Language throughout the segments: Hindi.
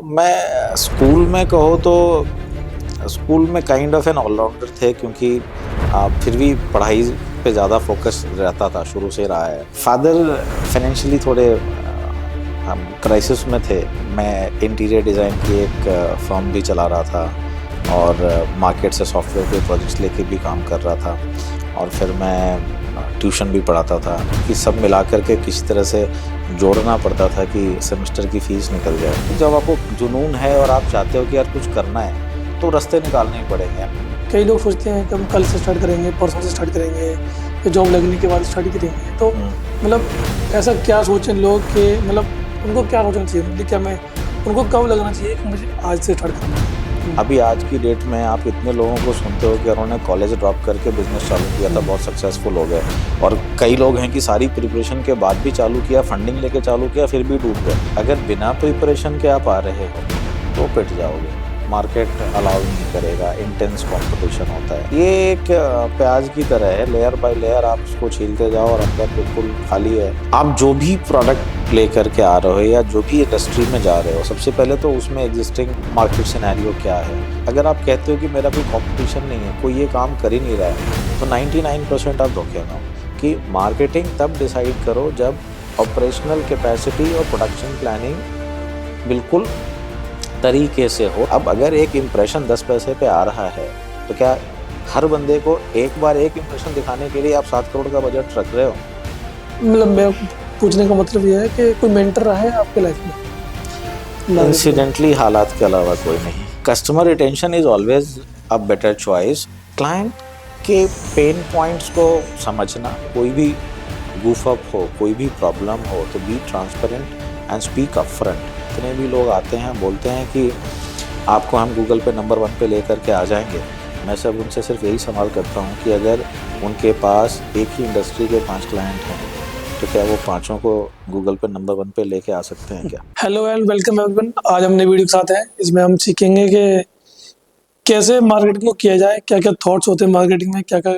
मैं स्कूल में कहो तो स्कूल में काइंड ऑफ एन ऑलराउंडर थे, क्योंकि फिर भी पढ़ाई पे ज़्यादा फोकस रहता था, शुरू से रहा है। फादर फाइनेंशियली थोड़े हम क्राइसिस में थे। मैं इंटीरियर डिज़ाइन की एक फर्म भी चला रहा था और मार्केट से सॉफ्टवेयर के प्रोजेक्ट्स लेके भी काम कर रहा था, और फिर मैं ट्यूशन भी पढ़ाता था कि सब मिला करके किसी तरह से जोड़ना पड़ता था कि सेमेस्टर की फ़ीस निकल जाए। जब आपको जुनून है और आप चाहते हो कि यार कुछ करना है तो रास्ते निकालने ही पड़ेंगे। कई लोग सोचते हैं कि हम कल से स्टार्ट करेंगे, परसों से स्टार्ट करेंगे, या जॉब लगने के बाद स्टार्ट करेंगे। तो मतलब ऐसा क्या सोचें लोग कि मतलब उनको क्या सोचना चाहिए, मतलब क्या मैं उनको कब लगना चाहिए कि मुझे आज से स्टार्ट करना है? अभी आज की डेट में आप इतने लोगों को सुनते हो कि उन्होंने कॉलेज ड्रॉप करके बिजनेस चालू किया था, बहुत सक्सेसफुल हो गए, और कई लोग हैं कि सारी प्रिपरेशन के बाद भी चालू किया, फंडिंग लेके चालू किया, फिर भी डूब गए। अगर बिना प्रिपरेशन के आप आ रहे हो तो पिट जाओगे। मार्केट अलाउ नहीं करेगा, इंटेंस कंपटीशन होता है। ये एक प्याज की तरह है, लेयर बाय लेयर आप उसको छीलते जाओ और अंदर बिल्कुल खाली है। आप जो भी प्रोडक्ट लेकर के आ रहे हो या जो भी इंडस्ट्री में जा रहे हो, सबसे पहले तो उसमें एग्जिस्टिंग मार्केट सिनेरियो क्या है। अगर आप कहते हो कि मेरा कोई कंपटीशन नहीं है, कोई ये काम कर ही नहीं रहा है, तो 99% आप धोखे में हो। कि मार्केटिंग तब डिसाइड करो जब ऑपरेशनल कैपेसिटी और प्रोडक्शन प्लानिंग बिल्कुल तरीके से हो। अब अगर एक इम्प्रेशन 10 पैसे पे आ रहा है तो क्या हर बंदे को एक बार एक इम्प्रेशन दिखाने के लिए आप 7 करोड़ का बजट रख रहे हो? मतलब मैं पूछने का मतलब ये है कि कोई मेंटर रहा है आपके लाइफ में? इंसिडेंटली हालात के अलावा कोई नहीं। Customer retention is always a better choice. Client के पेन पॉइंट्स को समझना, कोई भी गूफ अप हो, कोई भी प्रॉब्लम हो, तो be transparent and speak upfront. इतने भी लोग आते हैं बोलते हैं कि आपको हम गूगल पे नंबर 1 पे लेकर के आ जाएंगे। मैं सब उनसे सिर्फ यही सवाल करता हूँ कि अगर उनके पास एक ही इंडस्ट्री के 5 क्लाइंट हैं तो क्या वो पाँचों को गूगल पे नंबर 1 पे लेके आ सकते हैं क्या? Hello and welcome everyone. आज हम नई वीडियो के साथ हैं। इसमें हम सीखेंगे कि कैसे मार्केटिंग को किया जाए, क्या क्या थॉट्स होते हैं मार्केटिंग में, क्या क्या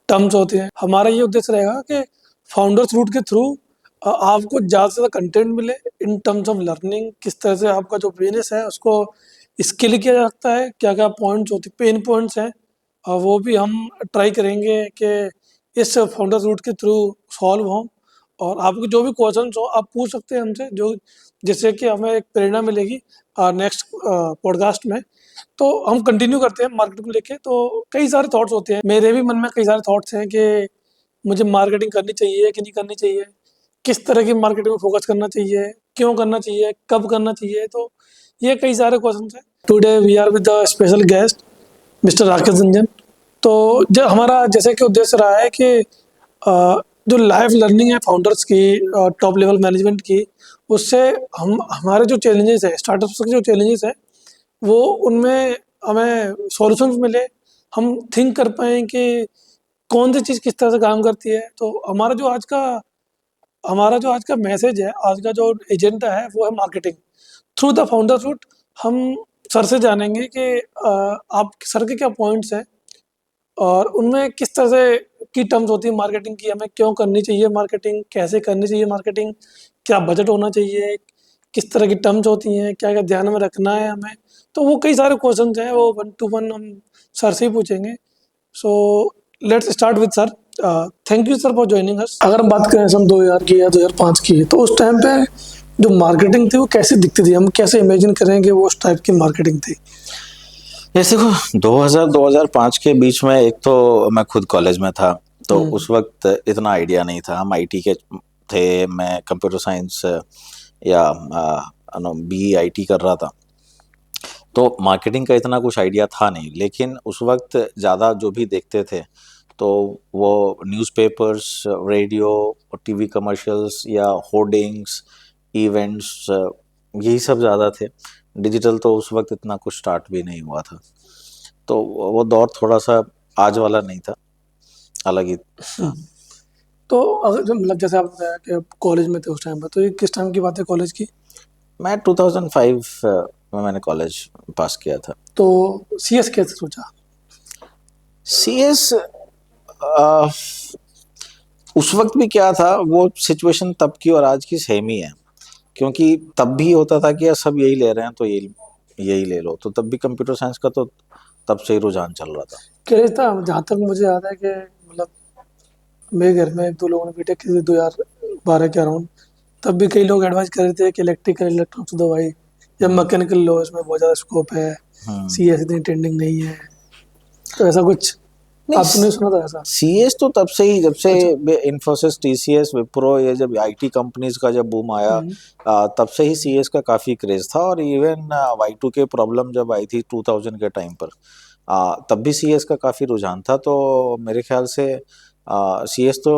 टर्म्स होते हैं। हमारा ये उद्देश्य रहेगा कि फाउंडर्स रूट के थ्रू आपको ज़्यादा से ज़्यादा कंटेंट मिले इन टर्म्स ऑफ लर्निंग। किस तरह से आपका जो बिजनेस है उसको स्केल किया जा सकता है, क्या क्या पॉइंट्स होते पेन पॉइंट्स हैं, वो भी हम ट्राई करेंगे कि इस फाउंडर्स रूट के थ्रू सॉल्व हों। और आपके जो भी क्वेश्चन हो आप पूछ सकते हैं हमसे, जो जिससे कि हमें एक प्रेरणा मिलेगी नेक्स्ट पॉडकास्ट में। तो हम कंटिन्यू करते हैं मार्केटिंग को लेके। तो कई सारे थॉट्स होते हैं, मेरे भी मन में कई सारे थॉट्स हैं कि मुझे मार्केटिंग करनी चाहिए कि नहीं करनी चाहिए, किस तरह की मार्केटिंग में फोकस करना चाहिए, क्यों करना चाहिए, कब करना चाहिए। तो ये कई सारे क्वेश्चन हैं। Today we are with the special guest mister Rakesh Ranjan. तो जो हमारा जैसे कि उद्देश्य रहा है कि जो लाइफ लर्निंग है फाउंडर्स की, टॉप लेवल मैनेजमेंट की, उससे हम हमारे जो चैलेंजेस है, स्टार्टअप्स के जो चैलेंजेस है, वो उनमें हमें सॉल्यूशंस मिले, हम थिंक कर पाएँ कि कौन सी चीज़ किस तरह से काम करती है। तो हमारा जो आज का मैसेज है, आज का जो एजेंडा है, वो है marketing through the founders route. हम सर से जानेंगे कि आप सर के क्या पॉइंट्स हैं और उनमें किस तरह से की टर्म्स होती है मार्केटिंग की, हमें क्यों करनी चाहिए मार्केटिंग, कैसे करनी चाहिए मार्केटिंग, क्या बजट होना चाहिए, किस तरह की टर्म्स होती हैं, क्या क्या ध्यान में रखना है हमें। तो वो कई सारे क्वेश्चंस हैं, वो 1 टू 1 हम सर से ही पूछेंगे। So let's start with sir. Thank you sir for joining us. अगर हम बात करें सन 2000 की या 2005 की, तो उस टाइम पे जो मार्केटिंग थी वो कैसी दिखती थी, हम कैसे इमेजिन करें कि वो उस टाइप की मार्केटिंग थी? जैसे देखो 2000-2005 के बीच में, एक तो मैं खुद कॉलेज में था, तो उस वक्त इतना आइडिया नहीं था। हम आईटी के थे, मैं कंप्यूटर साइंस या बी आईटी कर रहा था, तो मार्केटिंग का इतना कुछ आइडिया था नहीं। लेकिन उस वक्त ज़्यादा जो भी देखते थे तो वो न्यूज़पेपर्स, रेडियो और टीवी कमर्शियल्स या होर्डिंग्स, इवेंट्स, यही सब ज़्यादा थे। डिजिटल तो उस वक्त इतना कुछ स्टार्ट भी नहीं हुआ था, तो वो दौर थोड़ा सा आज वाला नहीं था, अलग ही था। तो अगर मतलब जैसे आप बताया कि आप कॉलेज में थे उस टाइम पर, तो ये किस टाइम की बात है कॉलेज की? मैं 2005 में मैंने कॉलेज पास किया था। तो सीएस कैसे सोचा? सीएस उस वक्त भी क्या था, वो सिचुएशन तब की और आज की सेम ही है। क्योंकि तब भी होता था कि यार सब यही ले रहे हैं तो यही यही ले लो, तो तब भी कंप्यूटर साइंस का तो तब से ही रुझान चल रहा था। क्रेज था, जहाँ तक मुझे याद है कि मतलब मेरे घर में एक दो लोगों ने बीटेक की थी 2012 के अराउंड। तब भी कई लोग एडवाइस कर रहे थे कि इलेक्ट्रिकल इलेक्ट्रॉनिक्स दो भाई, या मैकेनिकल लो, इसमें बहुत ज़्यादा स्कोप है, हम्म। सी एस इतनी ट्रेंडिंग नहीं है। तो ऐसा कुछ नहीं, आपने सुना था ऐसा? सीएस तो तब से ही, जब से अच्छा। इंफोसिस, टीसीएस, विप्रो, ये जब आईटी कंपनीज का जब बूम आया, हम्म। तब से ही सीएस का काफी क्रेज था। और इवन वाई टू के प्रॉब्लम जब आई थी 2000 के टाइम पर, तब भी सीएस का काफी रुझान था। तो मेरे ख्याल से सीएस तो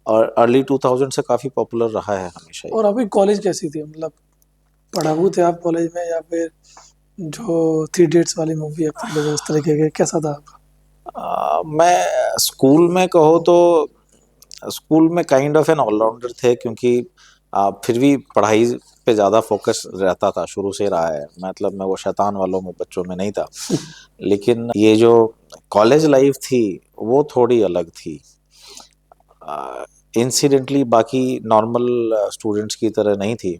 और अर्ली 2000 से काफी पॉपुलर रहा है हमेशा ही। और आपकी कॉलेज कैसी थी, मतलब पढ़ाकू थे आप कॉलेज में, या फिर जो थ्री इडियट्स वाली मूवी एक्टर लोग हैं उस तरीके के, कैसा था आपका? मैं स्कूल में कहो तो स्कूल में काइंड ऑफ एन ऑलराउंडर थे, क्योंकि फिर भी पढ़ाई पे ज़्यादा फोकस रहता था, शुरू से रहा है। मतलब मैं वो शैतान वालों में बच्चों में नहीं था। लेकिन ये जो कॉलेज लाइफ थी वो थोड़ी अलग थी। इंसिडेंटली बाकी नॉर्मल स्टूडेंट्स की तरह नहीं थी,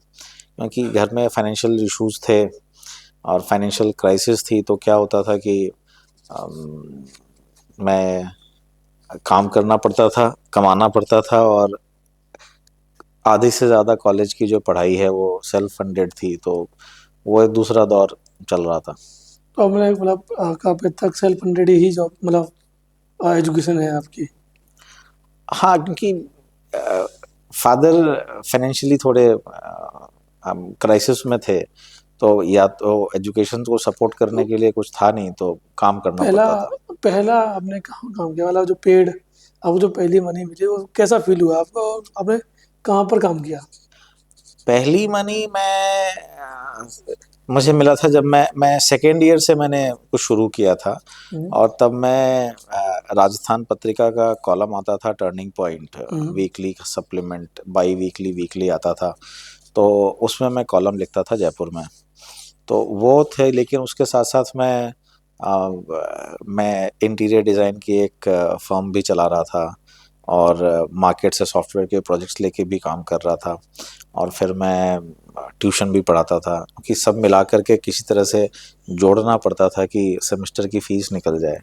क्योंकि घर में फाइनेंशियल इश्यूज थे और फाइनेंशियल क्राइसिस थी। तो क्या होता था कि अम, मैं काम करना पड़ता था, कमाना पड़ता था, और आधी से ज़्यादा कॉलेज की जो पढ़ाई है वो सेल्फ फंडेड थी। तो वो एक दूसरा दौर चल रहा था। तो आपने मतलब काफी हद तक सेल्फ फंडेड ही जॉब, मतलब एजुकेशन है आपकी? हाँ, क्योंकि फादर फाइनेंशियली थोड़े क्राइसिस में थे, तो या तो एजुकेशन को सपोर्ट करने के लिए कुछ था नहीं, तो काम करना पहला पड़ता था। पहला आपने कहाँ काम किया, मतलब जो पेड आपको जो पहली मनी मिली वो कैसा फील हुआ आपको, और आपने कहाँ पर काम किया? पहली मनी मुझे मिला था जब मैं सेकेंड ईयर से मैंने कुछ शुरू किया था। हम्म। और तब मैं राजस्थान पत्रिका का कॉलम आता था, turning point, hmm. Weekly supplement, by weekly, weekly आता था। तो उसमें मैं कॉलम लिखता था जयपुर में। तो वो थे, लेकिन उसके साथ साथ मैं इंटीरियर डिज़ाइन की एक फर्म भी चला रहा था, और मार्केट से सॉफ्टवेयर के प्रोजेक्ट्स लेके भी काम कर रहा था। और फिर मैं ट्यूशन भी पढ़ाता था, कि सब मिला करके किसी तरह से जोड़ना पड़ता था कि सेमेस्टर की फ़ीस निकल जाए।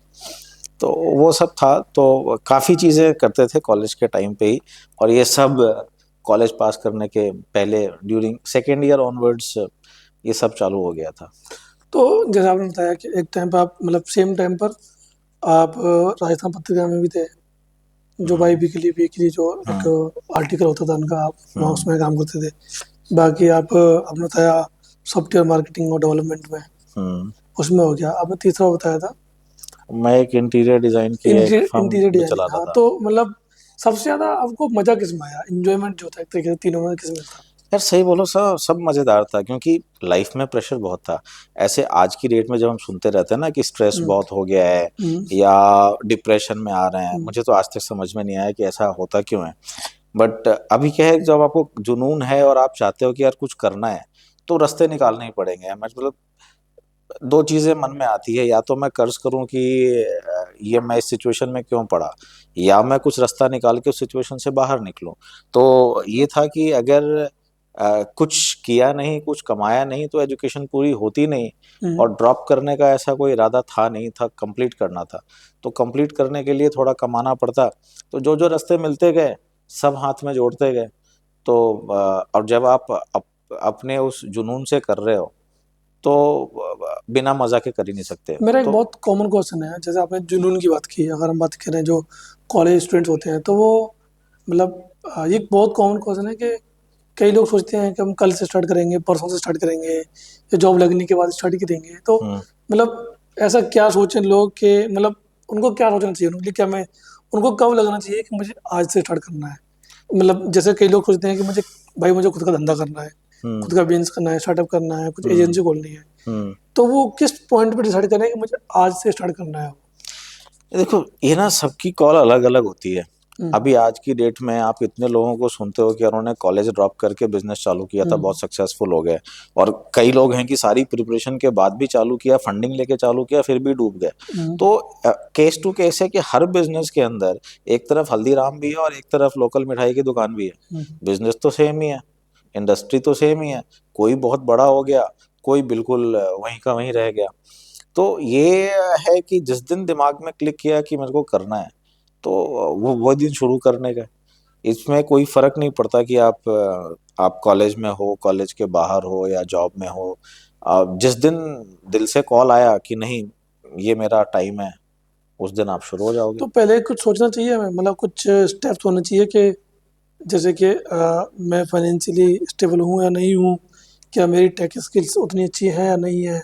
तो वो सब था। तो काफ़ी चीज़ें करते थे कॉलेज के टाइम पे ही। और ये सब कॉलेज पास करने के पहले, ड्यूरिंग सेकेंड ईयर ऑनवर्ड्स, ये सब चालू हो गया था। तो जैसे आपने बताया कि एक टाइम पर आप, मतलब सेम टाइम पर आप राजस्थान पत्रिका में भी थे, जो भाई वीकली वीकली जो एक हम्म। आर्टिकल होता था उनका, आप वहाँ हम्म। उसमें काम करते थे। बाकी आप आपने बताया सॉफ्टवेयर मार्केटिंग और डेवलपमेंट में, हम्म। उसमें हो गया। आपने तीसरा बताया था मैं एक इंटीरियर डिज़ाइन की एक इंटीरियर फर्म इंटीरियर भी डिजाइनिंग। चलाता हाँ, था। तो मतलब सबसे ज्यादा आपको मजा किस में आया, इंजॉयमेंट जो था एक तरीके से तीनों में किस में था? यार सही बोलो, सब सब मज़ेदार था, क्योंकि लाइफ में प्रेशर बहुत था। ऐसे आज की डेट में जब हम सुनते रहते हैं ना कि स्ट्रेस हम्म। बहुत हो गया है हम्म। या डिप्रेशन में आ रहे हैं, हम्म। मुझे तो आज तक समझ में नहीं आया कि ऐसा होता क्यों है। बट अभी क्या है, जब आपको जुनून है और आप चाहते हो कि यार कुछ करना है, तो रास्ते निकालने ही पड़ेंगे। मतलब दो चीज़ें मन में आती है, या तो मैं कर्ज करूं कि ये मैं इस सिचुएशन में क्यों पड़ा, या मैं कुछ रास्ता निकाल के उस सिचुएशन से बाहर निकलूं। तो ये था कि अगर कुछ किया नहीं, कुछ कमाया नहीं, तो एजुकेशन पूरी होती नहीं। हम्म। और ड्रॉप करने का ऐसा कोई इरादा था नहीं, था कंप्लीट करना था। तो कंप्लीट करने के लिए थोड़ा कमाना पड़ता। तो जो जो रास्ते मिलते गए, सब हाथ में जोड़ते गए। तो और जब आप अपने उस जुनून से कर रहे हो, तो बिना मज़ा के कर ही नहीं सकते। मेरा एक तो बहुत कॉमन क्वेश्चन है, जैसे आपने जुनून की बात की, अगर हम बात करें जो कॉलेज स्टूडेंट्स होते हैं, तो वो मतलब ये एक बहुत कॉमन क्वेश्चन है कि कई लोग सोचते हैं कि हम कल से स्टार्ट करेंगे, परसों से स्टार्ट करेंगे, या जॉब लगने के बाद स्टार्ट करेंगे। तो हम्म। मतलब ऐसा क्या सोचें लोग कि मतलब उनको क्या सोचना चाहिए, उनके लिए क्या, मैं उनको कब लगना चाहिए कि मुझे आज से स्टार्ट करना है? मतलब जैसे कई लोग सोचते हैं कि मुझे, भाई मुझे खुद का धंधा करना है, हम्म। खुद का बिजनेस करना है, स्टार्टअप करना है, कुछ हम्म। एजेंसी खोलनी है। हम्म। तो वो किस पॉइंट पे डिसाइड करें कि मुझे आज से स्टार्ट करना है? देखो, ये ना सबकी कॉल अलग अलग होती है। अभी आज की डेट में आप इतने लोगों को सुनते हो कि उन्होंने कॉलेज ड्रॉप करके बिजनेस चालू किया था, बहुत सक्सेसफुल हो गए। और कई लोग हैं कि सारी प्रिपरेशन के बाद भी चालू किया, फंडिंग लेके चालू किया, फिर भी डूब गए। तो केस टू केस है कि हर बिजनेस के अंदर एक तरफ हल्दीराम भी है और एक तरफ लोकल मिठाई की दुकान भी है। बिजनेस तो सेम ही है, इंडस्ट्री तो सेम ही है, कोई बहुत बड़ा हो गया, कोई बिल्कुल वहीं का वहीं रह गया। तो ये है कि जिस दिन दिमाग में क्लिक किया कि मेरे को करना है, तो वो दिन शुरू करने का। इसमें कोई फर्क नहीं पड़ता कि आप कॉलेज में हो, कॉलेज के बाहर हो या जॉब में हो। जिस दिन दिल से कॉल आया कि नहीं ये मेरा टाइम है, उस दिन आप शुरू हो जाओगे। तो पहले कुछ सोचना चाहिए हमें, मतलब कुछ स्टेप्स होने चाहिए कि जैसे कि मैं फाइनेंशियली स्टेबल हूँ या नहीं हूँ, क्या मेरी टेक स्किल्स उतनी अच्छी है या नहीं है,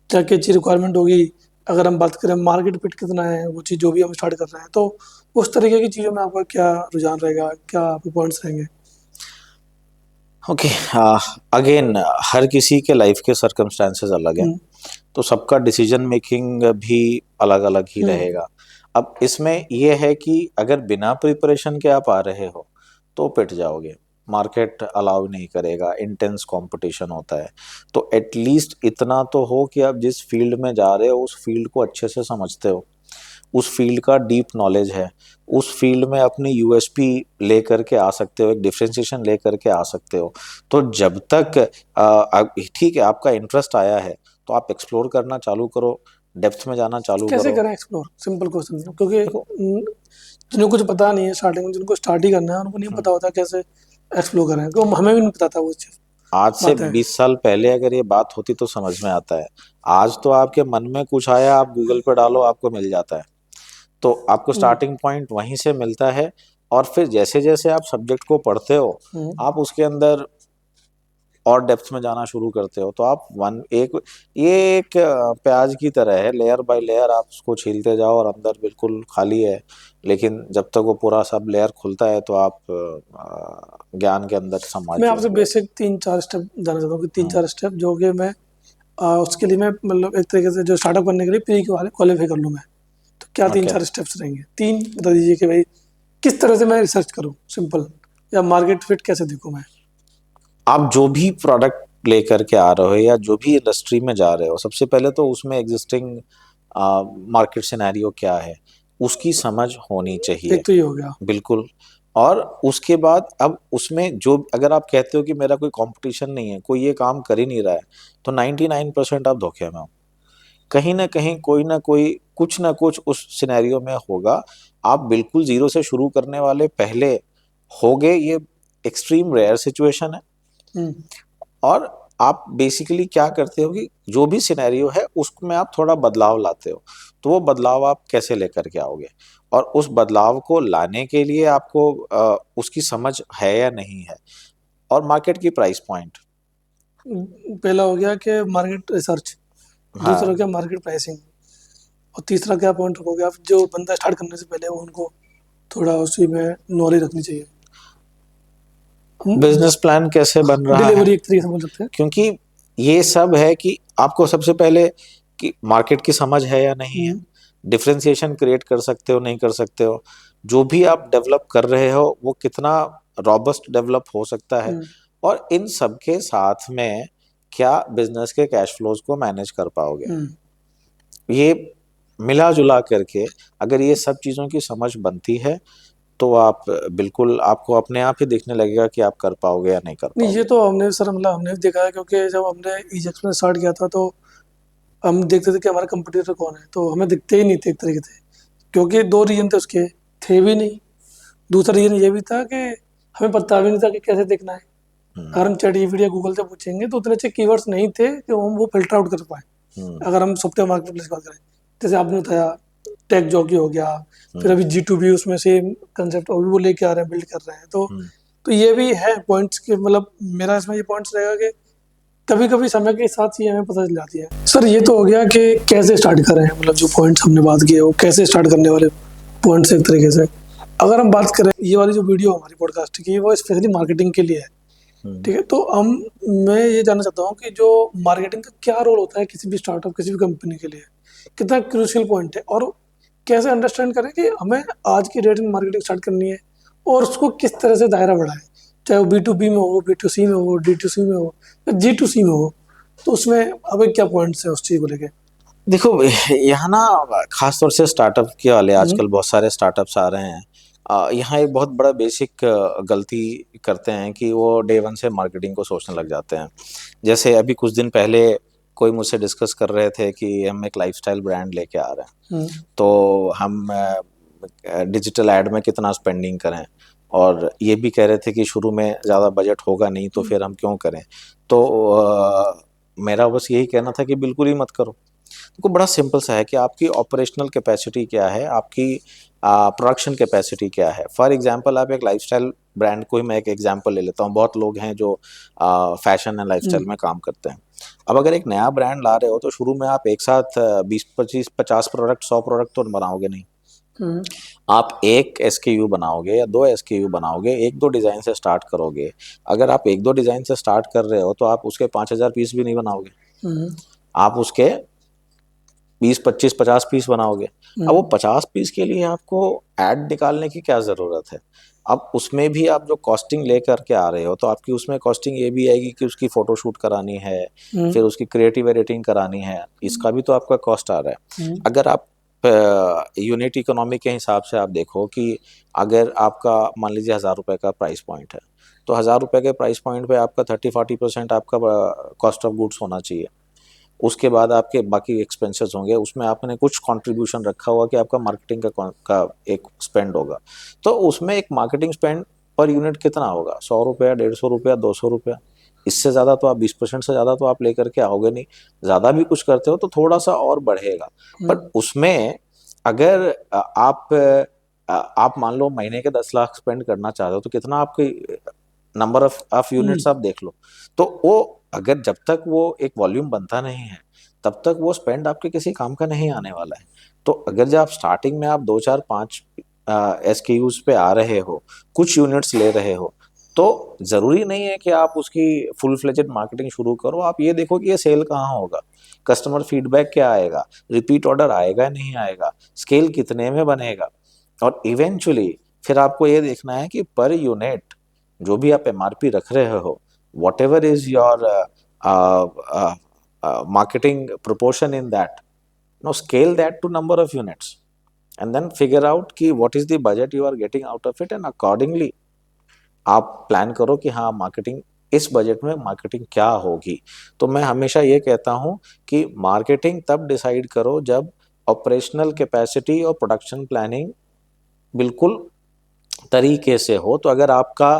क्या क्या चीज़ रिक्वायरमेंट होगी। अगर हम बात करें मार्केट फिट कितना है, वो चीज़ जो भी हम स्टार्ट कर रहे हैं, तो उस तरीके की चीज़ों में आपका क्या रुझान रहेगा, क्या आपके पॉइंट्स रहेंगे? ओके, अगेन हर किसी के लाइफ के सर्कमस्टांसेस अलग हैं, तो सबका डिसीजन मेकिंग भी अलग अलग ही रहेगा। अब इसमें यह है कि अगर बिना प्रिपरेशन के आप आ रहे हो तो पिट जाओगे, मार्केट अलाउ नहीं करेगा, इंटेंस कंपटीशन होता है। तो एटलीस्ट इतना तो हो कि आप जिस फील्ड में जा रहे हो उस फील्ड को अच्छे से समझते हो, उस फील्ड का डीप नॉलेज है, उस फील्ड में अपनी यूएसपी लेकर के आ सकते हो, एक डिफरेंशिएशन लेकर के आ सकते हो। तो जब तक ठीक है आपका इंटरेस्ट आया है तो आप एक्सप्लोर करना चालू करो, डेप्थ में जाना चालू कैसे करो। करें एक्सप्लोर? सिंपल क्वेश्चन, क्योंकि जिनको कुछ पता नहीं है, स्टार्टिंग में जिनको स्टार्ट ही करना है उनको नहीं पता होता कैसे एक्सप्लोर करें, क्योंकि हमें भी नहीं पता था वो चीज़। आज से बात है 20 साल पहले अगर ये बात होती तो समझ में आता है। आज तो आपके मन में कुछ आया, आप गूगल पे डालो, आपको मिल जाता है। तो आपको स्टार्टिंग पॉइंट वहीं से मिलता है। और फिर जैसे जैसे आप सब्जेक्ट को पढ़ते हो, आप उसके अंदर और डेप्थ में जाना शुरू करते हो। तो आप ये एक प्याज की तरह है, लेयर बाय लेयर आप उसको छीलते जाओ और अंदर बिल्कुल खाली है। लेकिन जब तक वो पूरा सब लेयर खुलता है तो आप ज्ञान के अंदर समाज मैं आपसे जाओगे। बेसिक 3-4 स्टेप जानना चाहता हूँ कि 3-4 स्टेप जो कि मैं उसके लिए मैं मतलब एक तरीके से जो स्टार्टअप करने के लिए प्री क्वालिफाई कर लूँ मैं, तो क्या तीन ओके, चार स्टेप्स रहेंगे? 3 बता दीजिए कि भाई किस तरह से मैं रिसर्च करूँ, सिंपल, या मार्केट फिट कैसे देखूँ मैं? आप जो भी प्रोडक्ट लेकर के आ रहे हो या जो भी इंडस्ट्री में जा रहे हो, सबसे पहले तो उसमें एग्जिस्टिंग मार्केट सिनेरियो क्या है उसकी समझ होनी चाहिए। एक तो ये हो गया। बिल्कुल। और उसके बाद अब उसमें जो अगर आप कहते हो कि मेरा कोई कंपटीशन नहीं है, कोई ये काम कर ही नहीं रहा है, तो 99% आप धोखे में हो। कहीं ना कहीं कोई ना कोई कुछ ना कुछ उस सिनेरियो में होगा। आप बिल्कुल जीरो से शुरू करने वाले पहले होगे, ये एक्सट्रीम रेयर सिचुएशन है। हम्म, और आप बेसिकली क्या करते हो कि जो भी सिनेरियो है उसमें आप थोड़ा बदलाव लाते हो। तो वो बदलाव आप कैसे लेकर के आओगे, और उस बदलाव को लाने के लिए आपको उसकी समझ है या नहीं है, और मार्केट की प्राइस पॉइंट। पहला हो गया कि मार्केट रिसर्च, दूसरा हो हाँ, गया मार्केट प्राइसिंग, और तीसरा क्या पॉइंट रखोगे आप, जो बंदा स्टार्ट करने से पहले वो उनको थोड़ा उसी में नॉलेज रखनी चाहिए। बिजनेस प्लान कैसे बन रहा है, डिलीवरी एक तरीके से बोल सकते हैं। क्योंकि ये सब है कि आपको सबसे पहले कि मार्केट की समझ है या नहीं है, डिफरेंशिएशन क्रिएट कर सकते हो नहीं कर सकते हो, जो भी आप डेवलप कर रहे हो वो कितना रॉबस्ट डेवलप हो सकता है, और इन सब के साथ में क्या बिजनेस के कैश फ्लोज को मैनेज कर पाओगे। ये मिला जुला करके अगर ये सब चीज़ों की समझ बनती है तो आप बिल्कुल, आपको अपने आप ही दिखने लगेगा कि आप कर पाओगे या नहीं कर नहीं, ये पाओगे। तो हमने सर मतलब हमने भी देखा है, क्योंकि जब हमने इजेक्स में स्टार्ट किया था तो हम देखते थे कि हमारे कंपटीटर कौन है, तो हमें दिखते ही नहीं थे एक तरीके से, क्योंकि 2 रीजन थे उसके, थे भी नहीं। दूसरा रीजन ये भी था कि हमें पता भी नहीं था कि कैसे देखना है। अगर हम चैट जीपीटी या गूगल से पूछेंगे तो उतने अच्छे कीवर्ड्स नहीं थे कि हम वो फिल्टर आउट कर पाए। अगर हम सॉफ्टवेयर मार्केट प्लेस की बात करें, जैसे आपने बताया टेक जॉकी हो गया, फिर अभी G2B उसमें सेम कंसेप्ट अभी वो लेके आ रहे हैं, बिल्ड कर रहे हैं। तो ये भी है पॉइंट्स के, मतलब मेरा इसमें ये पॉइंट्स रहेगा कि कभी कभी समय के साथ ही हमें पता चल जाती है। सर ये तो हो गया कि कैसे स्टार्ट करें, मतलब जो पॉइंट्स हमने बात की है वो कैसे स्टार्ट करने वाले पॉइंट्स एक तरीके से। अगर हम बात करें ये वाली जो वीडियो हमारी पॉडकास्ट की, वो स्पेशली मार्केटिंग के लिए है, ठीक है? तो हम मैं ये जानना चाहता हूँ कि जो मार्केटिंग का क्या रोल होता है किसी भी स्टार्टअप, किसी भी कंपनी के लिए, कितना क्रूशियल पॉइंट है, और कैसे अंडरस्टैंड करें कि हमें आज की डेट में मार्केटिंग स्टार्ट करनी है और उसको किस तरह से दायरा बढ़ाएं, चाहे वो B2B में हो, B2C में हो, D2C में हो या G2C में हो, तो उसमें हमें क्या पॉइंट्स है उस चीज़ को लेके? देखो, यहाँ ना खास तौर से स्टार्टअप के वाले हम्म। आजकल बहुत सारे स्टार्टअप्स आ रहे हैं। यहाँ एक बहुत बड़ा बेसिक गलती करते हैं कि वो डे वन से मार्केटिंग को सोचने लग जाते हैं। जैसे अभी कुछ दिन पहले कोई मुझसे डिस्कस कर रहे थे कि हम एक लाइफस्टाइल ब्रांड लेके आ रहे हैं, हम्म। तो हम डिजिटल एड में कितना स्पेंडिंग करें, और ये भी कह रहे थे कि शुरू में ज़्यादा बजट होगा नहीं तो फिर हम क्यों करें। तो मेरा बस यही कहना था कि बिल्कुल ही मत करो। देखो, बड़ा सिंपल सा है कि आपकी ऑपरेशनल कैपेसिटी क्या है, आपकी प्रोडक्शन कैपेसिटी क्या है। फॉर एग्जांपल, आप एक लाइफस्टाइल ब्रांड को ही मैं एक एग्जांपल ले लेता हूँ। बहुत लोग हैं जो फैशन एंड लाइफस्टाइल में काम करते हैं। अब अगर एक नया ब्रांड ला रहे हो तो शुरू में आप एक साथ 20 25 50 प्रोडक्ट 100 प्रोडक्ट तो बनाओगे नहीं। हम्म। आप एक SKU बनाओगे या 2 SKU बनाओगे, एक दो डिज़ाइन से स्टार्ट करोगे। अगर आप एक दो डिज़ाइन से स्टार्ट कर रहे हो तो आप उसके 5,000 पीस भी नहीं बनाओगे, हम्म। आप उसके 20 25 50 पीस बनाओगे। अब वो हम्म। 50 पीस के लिए आपको ऐड निकालने की क्या ज़रूरत है। अब उसमें भी आप जो कॉस्टिंग लेकर के आ रहे हो तो आपकी उसमें कॉस्टिंग ये भी आएगी कि उसकी फ़ोटोशूट करानी है, हम्म। फिर उसकी क्रिएटिव एडिटिंग करानी है, इसका भी तो आपका कॉस्ट आ रहा है। हम्म। अगर आप यूनिट इकोनॉमी के हिसाब से आप देखो कि अगर आपका मान लीजिए 1,000 रुपये का प्राइस पॉइंट है, तो 1,000 रुपये के प्राइस पॉइंट पे आपका 30 40% आपका कॉस्ट ऑफ गुड्स होना चाहिए। उसके बाद आपके बाकी एक्सपेंसेस होंगे, उसमें आपने कुछ कंट्रीब्यूशन रखा हुआ कि आपका मार्केटिंग का एक स्पेंड होगा। तो उसमें एक मार्केटिंग स्पेंड पर यूनिट कितना होगा, 100 रुपया, 150 रुपया, 200 रुपया। इससे ज़्यादा तो आप 20% से ज़्यादा तो आप लेकर के आओगे नहीं। ज़्यादा भी कुछ करते हो तो थोड़ा सा और बढ़ेगा। पर उसमें अगर आप मान लो महीने के 10 लाख स्पेंड करना चाहते हो तो कितना आपकी नंबर ऑफ हम्म। यूनिट्स आप देख लो। तो वो अगर जब तक वो एक वॉल्यूम बनता नहीं है तब तक वो स्पेंड आपके किसी काम का नहीं आने वाला है। तो अगर जब आप स्टार्टिंग में आप 2 4 5 SKUs पे आ रहे हो, कुछ यूनिट्स ले रहे हो, तो ज़रूरी नहीं है कि आप उसकी फुल फ्लेजेड मार्केटिंग शुरू करो। आप ये देखो कि ये सेल कहाँ होगा, कस्टमर फीडबैक क्या आएगा, रिपीट ऑर्डर आएगा नहीं आएगा, स्केल कितने में बनेगा। और इवेंचुअली फिर आपको ये देखना है कि पर यूनिट जो भी आप MRP रख रहे हो, what ever is your marketing proportion in that, now scale that to number of units and then figure out कि what is the budget you are getting out of it, and accordingly आप प्लान करो कि हाँ, मार्केटिंग इस बजट में मार्केटिंग क्या होगी। तो मैं हमेशा ये कहता हूँ कि मार्केटिंग तब डिसाइड करो जब ऑपरेशनल कैपेसिटी और प्रोडक्शन प्लानिंग बिल्कुल तरीके से हो। तो अगर आपका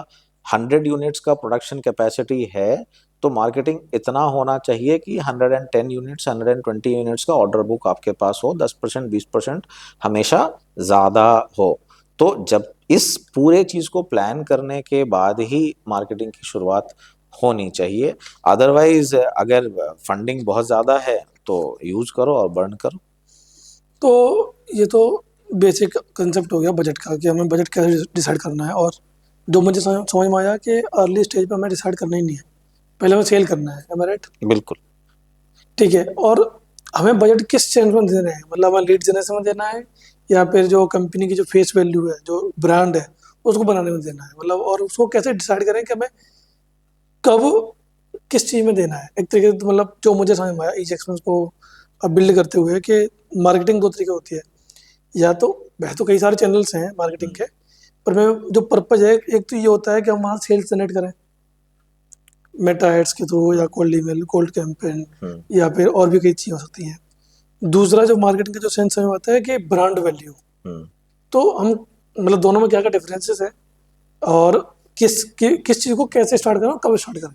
100 यूनिट्स का प्रोडक्शन कैपेसिटी है तो मार्केटिंग इतना होना चाहिए कि 110 यूनिट्स 120 यूनिट्स का ऑर्डर बुक आपके पास हो, 10% 20% हमेशा ज़्यादा हो। तो जब इस पूरे चीज़ को प्लान करने के बाद ही मार्केटिंग की शुरुआत होनी चाहिए। अदरवाइज अगर फंडिंग बहुत ज़्यादा है तो यूज करो और बर्न करो। तो ये तो बेसिक कंसेप्ट हो गया बजट का कि हमें बजट कैसे डिसाइड करना है, और जो मुझे समझ में आया कि अर्ली स्टेज पे हमें डिसाइड करना ही नहीं है, पहले हमें सेल करना है। एम आई राइट? बिल्कुल। ठीक है। और हमें बजट किस चैनल में देना है, मतलब हमें लीड जनरेशन में देना है या फिर जो कंपनी की जो फेस वैल्यू है, जो ब्रांड है, उसको बनाने में देना है, मतलब और उसको कैसे डिसाइड करें कि हमें कब किस चीज़ में देना है। एक तरीके से तो मतलब जो मुझे समझ में आया इस एक्सपीरियंस को अब बिल्ड करते हुए कि मार्केटिंग दो तरीके होती है, या तो वह तो कई सारे चैनल्स हैं मार्केटिंग के, पर मैं जो पर्पज है, एक तो ये होता है कि हम वहाँ सेल्स जनरेट करें मेटा एड्स के थ्रू या कोल्ड ईमेल, कोल्ड कैंपेन, या फिर और भी कई चीज़ें हो सकती हैं। दूसरा जो मार्केटिंग का जो सेंस हमें आता है कि ब्रांड वैल्यू। तो हम मतलब दोनों में क्या क्या डिफरेंसेस है, और किस चीज़ को कैसे स्टार्ट करें और कब स्टार्ट करें?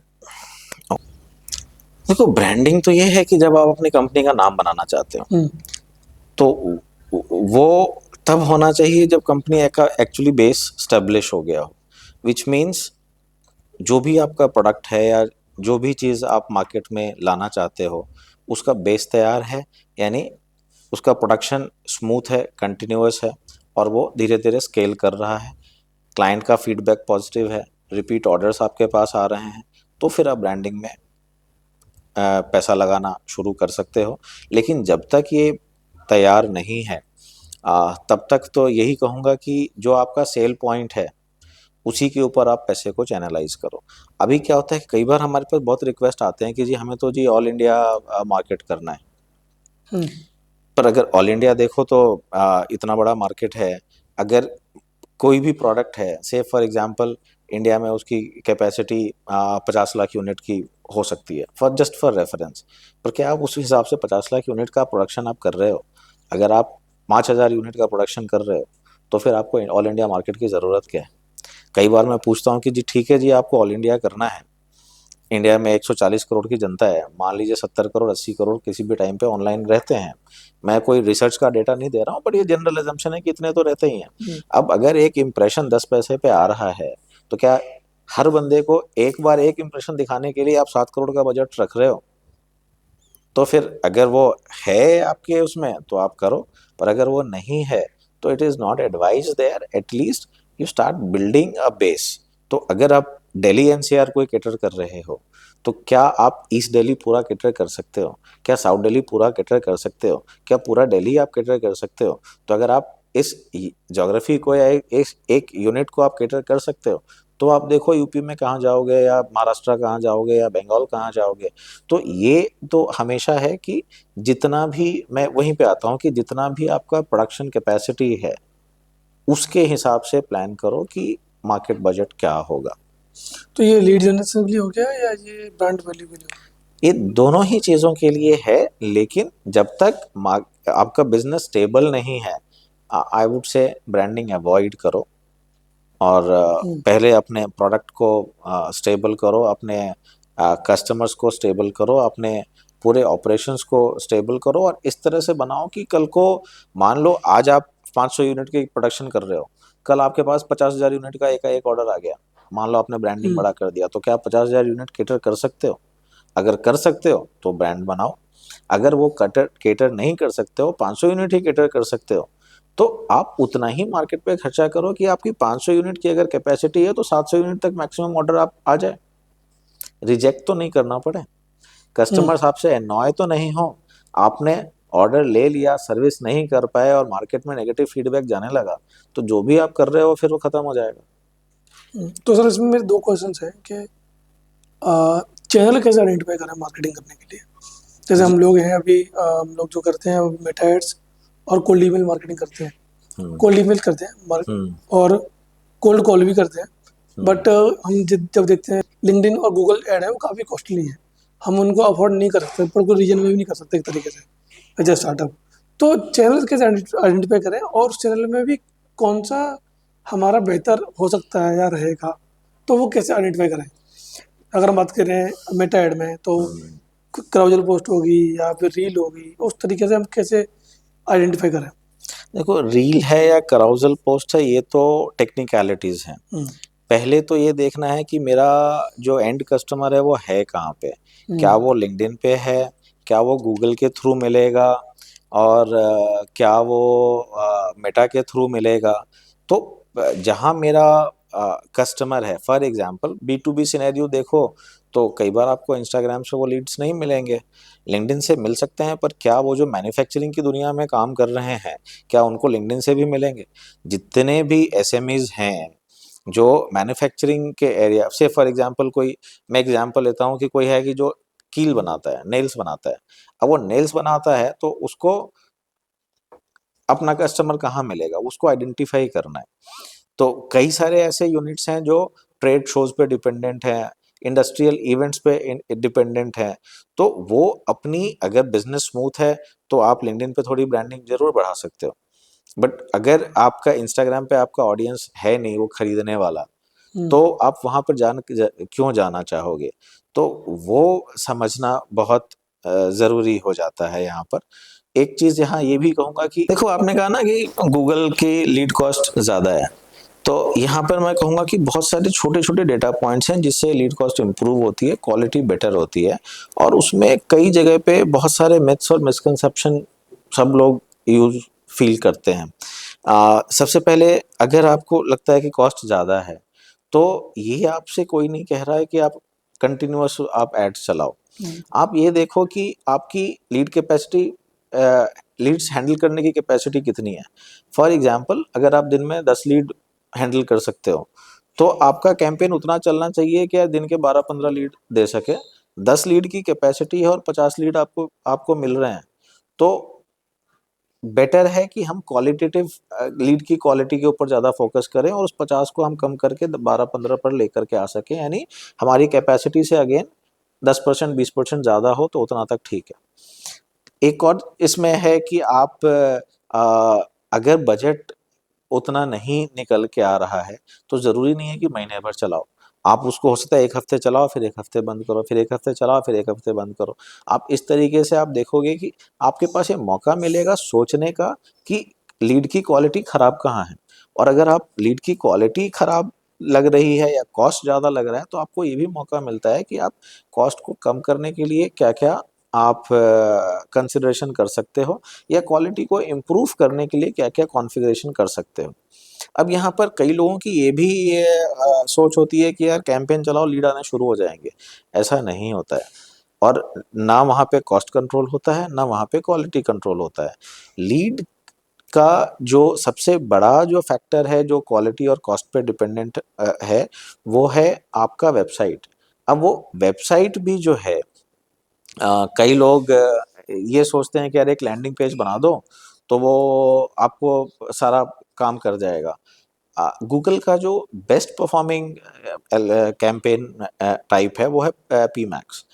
देखो, ब्रांडिंग तो ये है कि जब आप अपनी कंपनी का नाम बनाना चाहते हो तो वो तब होना चाहिए जब कंपनी का एक्चुअली बेस स्टेब्लिश हो गया हो, विच मीन्स जो भी आपका प्रोडक्ट है या जो भी चीज़ आप मार्केट में लाना चाहते हो उसका बेस तैयार है, यानी उसका प्रोडक्शन स्मूथ है, कंटिन्यूअस है, और वो धीरे धीरे स्केल कर रहा है, क्लाइंट का फीडबैक पॉजिटिव है, रिपीट ऑर्डर्स आपके पास आ रहे हैं, तो फिर आप ब्रांडिंग में पैसा लगाना शुरू कर सकते हो। लेकिन जब तक ये तैयार नहीं है तब तक तो यही कहूँगा कि जो आपका सेल पॉइंट है उसी के ऊपर आप पैसे को चैनलाइज करो। अभी क्या होता है कि कई बार हमारे पास बहुत रिक्वेस्ट आते हैं कि जी हमें तो जी ऑल इंडिया मार्केट करना है। हम्म, पर अगर ऑल इंडिया देखो तो इतना बड़ा मार्केट है। अगर कोई भी प्रोडक्ट है, से फॉर एग्जांपल इंडिया में उसकी कैपेसिटी 50 लाख यूनिट की हो सकती है, फॉर जस्ट फॉर रेफरेंस। पर क्या आप उस हिसाब से 50 लाख यूनिट का प्रोडक्शन आप कर रहे हो? अगर आप 5,000 यूनिट का प्रोडक्शन कर रहे हो तो फिर आपको ऑल इंडिया मार्केट की ज़रूरत क्या है? कई बार मैं पूछता हूँ कि जी ठीक है जी, आपको ऑल इंडिया करना है, इंडिया में 140 करोड़ की जनता है, मान लीजिए 70 करोड़ 80 करोड़ किसी भी टाइम पे ऑनलाइन रहते हैं। मैं कोई रिसर्च का डेटा नहीं दे रहा हूँ, बट ये जनरल एजम्पशन है कि इतने तो रहते ही हैं। हम्म, अब अगर एक इम्प्रेशन 10 पैसे पे आ रहा है तो क्या हर बंदे को एक बार एक इम्प्रेशन दिखाने के लिए आप 7 करोड़ का बजट रख रहे हो? तो फिर अगर वो है आपके उसमें तो आप करो, पर अगर वो नहीं है तो it is not advise there, at least you start building a base. तो अगर आप दिल्ली एनसीआर कोई कैटर कर रहे हो तो क्या आप ईस्ट दिल्ली पूरा कैटर कर सकते हो? क्या साउथ दिल्ली पूरा कैटर कर सकते हो? क्या पूरा दिल्ली आप कैटर कर सकते हो? तो अगर आप इस ज्योग्राफी को या एक यूनिट को आप कैटर कर सकते हो तो आप देखो यूपी में कहाँ जाओगे, या महाराष्ट्र कहाँ जाओगे, या बंगाल कहाँ जाओगे। तो ये तो हमेशा है कि जितना भी, मैं वहीं पे आता हूँ कि जितना भी आपका प्रोडक्शन कैपेसिटी है उसके हिसाब से प्लान करो कि मार्केट बजट क्या होगा। तो ये लीड जनरेशन के लिए हो गया या ये ब्रांड वैल्यू के लिए हो ये दोनों ही चीज़ों के लिए है, लेकिन जब तक आपका बिजनेस स्टेबल नहीं है, I would say branding avoid करो। और गया? पहले अपने प्रोडक्ट को स्टेबल करो, अपने कस्टमर्स को स्टेबल करो, अपने पूरे ऑपरेशंस को स्टेबल करो, और इस तरह से बनाओ कि कल को मान लो आज आप 500 यूनिट की प्रोडक्शन कर रहे हो, कल आपके पास 50,000 यूनिट का एक ऑर्डर आ गया, मान लो आपने ब्रांडिंग हम्म, बड़ा कर दिया, तो क्या आप 50,000 यूनिट केटर कर सकते हो? अगर कर सकते हो तो ब्रांड बनाओ। अगर वो कटर केटर नहीं कर सकते हो, 500 यूनिट ही केटर कर सकते हो, तो आप उतना ही मार्केट पे खर्चा करो कि आपकी 500 यूनिट की अगर कैपेसिटी है तो 700 यूनिट तक मैक्सिमम ऑर्डर आप आ जाए, रिजेक्ट तो नहीं करना पड़े, हम्म, कस्टमर्स आपसे एनॉय तो नहीं हो। आपने ऑर्डर ले लिया, सर्विस नहीं कर पाए और मार्केट में नेगेटिव फीडबैक जाने लगा, तो जो भी आप कर रहे हो फिर वो खत्म हो जाएगा। तो सर इसमें मेरे दो क्वेश्चंस हैं कि चैनल कैसे आइडेंटिफाई करें मार्केटिंग करने के लिए। जैसे जी। हम लोग हैं अभी हम लोग जो करते हैं मेटा एड्स और कोल्ड ईमेल मार्केटिंग करते हैं। हम्म। कोल्ड ईमेल करते हैं हम्म। और कोल्ड कॉल भी करते हैं। हम्म। बट हम जब देखते हैं लिंक्डइन और गूगल ऐड है वो काफ़ी कॉस्टली है। हम उनको अफोर्ड नहीं कर सकते, पर कोई रीजन में भी नहीं कर सकते एक तरीके से एज ए स्टार्टअप। तो चैनल कैसे आइडेंटिफाई करें और उस चैनल में भी कौन सा हमारा बेहतर हो सकता है या रहेगा, तो वो कैसे आइडेंटिफाई करें। अगर हम बात करें मेटा ऐड में तो हम्म। क्राउजल पोस्ट होगी या फिर रील होगी, उस तरीके से हम कैसे आइडेंटिफाई करें। देखो, रील है या कराउजल पोस्ट है, ये तो टेक्निकलिटीज हैं। हम्म, पहले तो ये देखना है कि मेरा जो एंड कस्टमर है वो है कहाँ पे। क्या हम्म, वो लिंक्डइन पे है, क्या वो गूगल के थ्रू मिलेगा, और क्या वो मेटा के थ्रू मिलेगा। तो जहाँ मेरा कस्टमर है, for example B to B scenario देखो, तो कई बार आपको इंस्टाग्राम से वो लीड्स नहीं मिलेंगे, लिंक्डइन से मिल सकते हैं, पर क्या वो जो मैन्युफैक्चरिंग की दुनिया में काम कर रहे हैं क्या उनको लिंक्डइन से भी मिलेंगे? जितने भी एसएमईज हैं जो मैन्युफैक्चरिंग के एरिया से, फॉर एग्जांपल कोई, मैं एग्जांपल लेता हूँ कि कोई है कि जो कील बनाता है, नेल्स बनाता है। अब वो नेल्स बनाता है तो उसको अपना कस्टमर कहाँ मिलेगा, उसको आइडेंटिफाई करना है। तो कई सारे ऐसे यूनिट्स हैं जो ट्रेड शोज पे डिपेंडेंट हैं, इंडस्ट्रियल इवेंट्स पे डिपेंडेंट हैं। तो वो अपनी, अगर बिजनेस स्मूथ है तो आप लिंक्डइन पे थोड़ी ब्रांडिंग जरूर बढ़ा सकते हो, बट अगर आपका इंस्टाग्राम पे आपका ऑडियंस है नहीं वो खरीदने वाला, हम्म, तो आप वहाँ पर क्यों जाना चाहोगे? तो वो समझना बहुत ज़रूरी हो जाता है यहाँ पर। एक चीज़ यहाँ ये भी कहूँगा कि देखो, आपने कहा ना कि गूगल की लीड कॉस्ट ज़्यादा है, तो यहाँ पर मैं कहूँगा कि बहुत सारे छोटे-छोटे डेटा पॉइंट्स हैं जिससे लीड कॉस्ट इम्प्रूव होती है, क्वालिटी बेटर होती है, और उसमें कई जगह पे बहुत सारे मिथ्स और मिसकंसेप्शन सब लोग यूज़ फ़ील करते हैं। सबसे पहले, अगर आपको लगता है कि कॉस्ट ज़्यादा है, तो ये आपसे कोई नहीं कह रहा है कि आप कंटिन्यूअस आप एड्स चलाओ। हम्म, आप ये देखो कि आपकी लीड कैपेसिटी लीड्स हैंडल करने की कैपेसिटी कितनी है। फॉर एग्जांपल अगर आप दिन में 10 लीड हैंडल कर सकते हो तो आपका कैंपेन उतना चलना चाहिए कि दिन के 12-15 लीड दे सके। 10 लीड की कैपेसिटी है और 50 लीड आपको आपको मिल रहे हैं, तो बेटर है कि हम क्वालिटेटिव लीड की क्वालिटी के ऊपर ज़्यादा फोकस करें और उस 50 को हम कम करके 12-15 पर लेकर के आ सकें, यानी हमारी कैपेसिटी से अगेन 10% 20% ज़्यादा हो तो उतना तक ठीक है। एक और इसमें है कि आप अगर बजट उतना नहीं निकल के आ रहा है तो ज़रूरी नहीं है कि महीने भर चलाओ। आप उसको हो सकता है 1 हफ्ते चलाओ, फिर 1 हफ्ते बंद करो, फिर 1 हफ्ते चलाओ, फिर 1 हफ्ते बंद करो। आप इस तरीके से आप देखोगे कि आपके पास ये मौका मिलेगा सोचने का कि लीड की क्वालिटी खराब कहाँ है। और अगर आप लीड की क्वालिटी खराब लग रही है या कॉस्ट ज़्यादा लग रहा है तो आपको ये भी मौका मिलता है कि आप कॉस्ट को कम करने के लिए क्या-क्या आप कंसिडरेशन कर सकते हो या क्वालिटी को इम्प्रूव करने के लिए क्या-क्या कॉन्फ़िगरेशन कर सकते हो। अब यहाँ पर कई लोगों की ये भी सोच होती है कि यार कैंपेन चलाओ लीड आने शुरू हो जाएँगे। ऐसा नहीं होता है और ना वहाँ पे कॉस्ट कंट्रोल होता है, ना वहाँ पे क्वालिटी कंट्रोल होता है। लीड का जो सबसे बड़ा जो फैक्टर है जो क्वालिटी और कॉस्ट पे डिपेंडेंट है, वो है आपका वेबसाइट। अब वो वेबसाइट भी जो है कई लोग ये सोचते हैं कि यार एक लैंडिंग पेज बना दो, तो वो आपको सारा काम कर जाएगा। गूगल का जो बेस्ट परफॉर्मिंग कैंपेन टाइप है वो है PMax.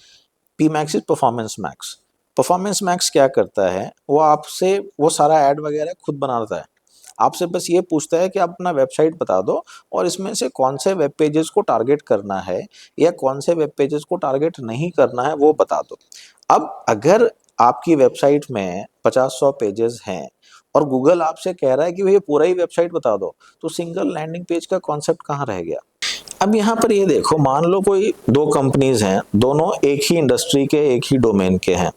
PMax is performance max. Performance max क्या करता है, वो आपसे वो सारा ऐड वगैरह खुद बनाता है। आपसे बस ये पूछता है कि आप अपना वेबसाइट बता दो और इसमें से कौन से वेब पेजेस को टारगेट करना है या कौन से वेब पेजेस को टारगेट नहीं करना है वो बता दो। अब अगर आपकी वेबसाइट में 50-100 पेजेस हैं और गूगल आपसे कह रहा है कि भई पूरा ही वेबसाइट बता दो, तो सिंगल लैंडिंग पेज का कॉन्सेप्ट कहाँ रह गया? अब यहाँ पर ये देखो, मान लो कोई 2 कंपनीज़ हैं, दोनों एक ही इंडस्ट्री के, एक ही डोमेन के हैं।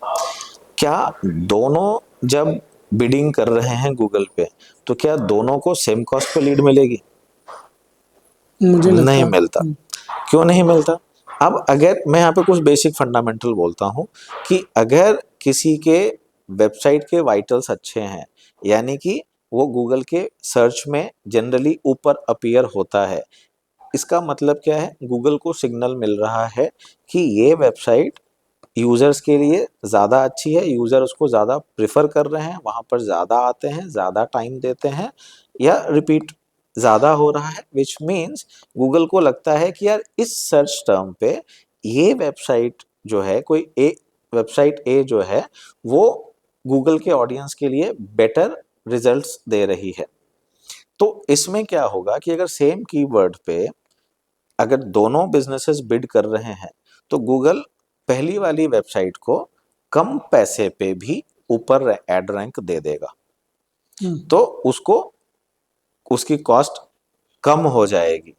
क्या दोनों जब बिडिंग कर रहे हैं गूगल पे, तो क्या दोनों को सेम कॉस्ट पे लीड मिलेगी? मुझे लगता नहीं है मिलता। क्यों नहीं मिलता? अब अगर मैं यहाँ पे कुछ बेसिक फंडामेंटल बोलता हूँ कि अगर किसी के वेबसाइट के वाइटल्स अच्छे हैं, यानी कि वो गूगल के सर्च में जनरली ऊपर अपीयर होता है, इसका मतलब क्या है? गूगल को सिग्नल मिल रहा है कि ये वेबसाइट यूज़र्स के लिए ज़्यादा अच्छी है, यूज़र उसको ज़्यादा प्रेफ़र कर रहे हैं, वहाँ पर ज़्यादा आते हैं, ज़्यादा टाइम देते हैं या रिपीट ज़्यादा हो रहा है, व्हिच मीन्स गूगल को लगता है कि यार इस सर्च टर्म पे ये वेबसाइट जो है कोई वेबसाइट ए जो है वो गूगल के ऑडियंस के लिए बेटर रिजल्ट्स दे रही है। तो इसमें क्या होगा कि अगर सेम कीवर्ड पे अगर दोनों बिज़नेसेस बिड कर रहे हैं, तो गूगल पहली वाली वेबसाइट को कम पैसे पे भी ऊपर ऐड रैंक दे देगा। तो उसको उसकी कॉस्ट कम हो जाएगी।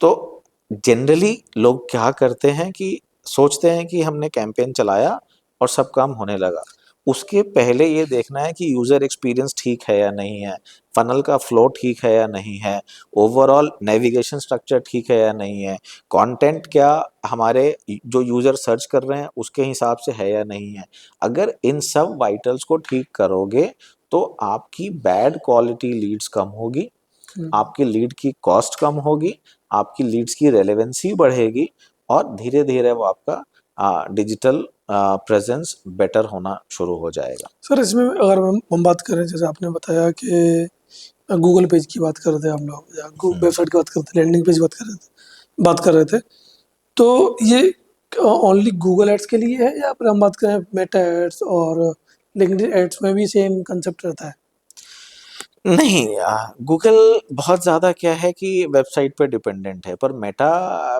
तो जनरली लोग क्या करते हैं कि सोचते हैं कि हमने कैंपेन चलाया और सब काम होने लगा। उसके पहले ये देखना है कि यूज़र एक्सपीरियंस ठीक है या नहीं है, फ़नल का फ्लो ठीक है या नहीं है, ओवरऑल नेविगेशन स्ट्रक्चर ठीक है या नहीं है, कंटेंट क्या हमारे जो यूज़र सर्च कर रहे हैं उसके हिसाब से है या नहीं है। अगर इन सब वाइटल्स को ठीक करोगे, तो आपकी बैड क्वालिटी लीड्स कम होगी, आपकी लीड की कॉस्ट कम होगी, आपकी लीड्स की रेलेवेंसी बढ़ेगी और धीरे-धीरे वो आपका डिजिटल प्रेज़ेंस बेटर होना शुरू हो जाएगा। सर इसमें अगर हम बात करें जैसे आपने बताया कि गूगल पेज की बात कर रहे थे हम लोग या वेबसाइट की बात करते लैंडिंग पेज की बात कर रहे थे तो ये ओनली गूगल एड्स के लिए है या फिर हम बात करें मेटा एड्स और लिंक्डइन एड्स में भी सेम कंसेप्ट रहता है? नहीं, गूगल बहुत ज़्यादा क्या है कि वेबसाइट पे डिपेंडेंट है, पर मेटा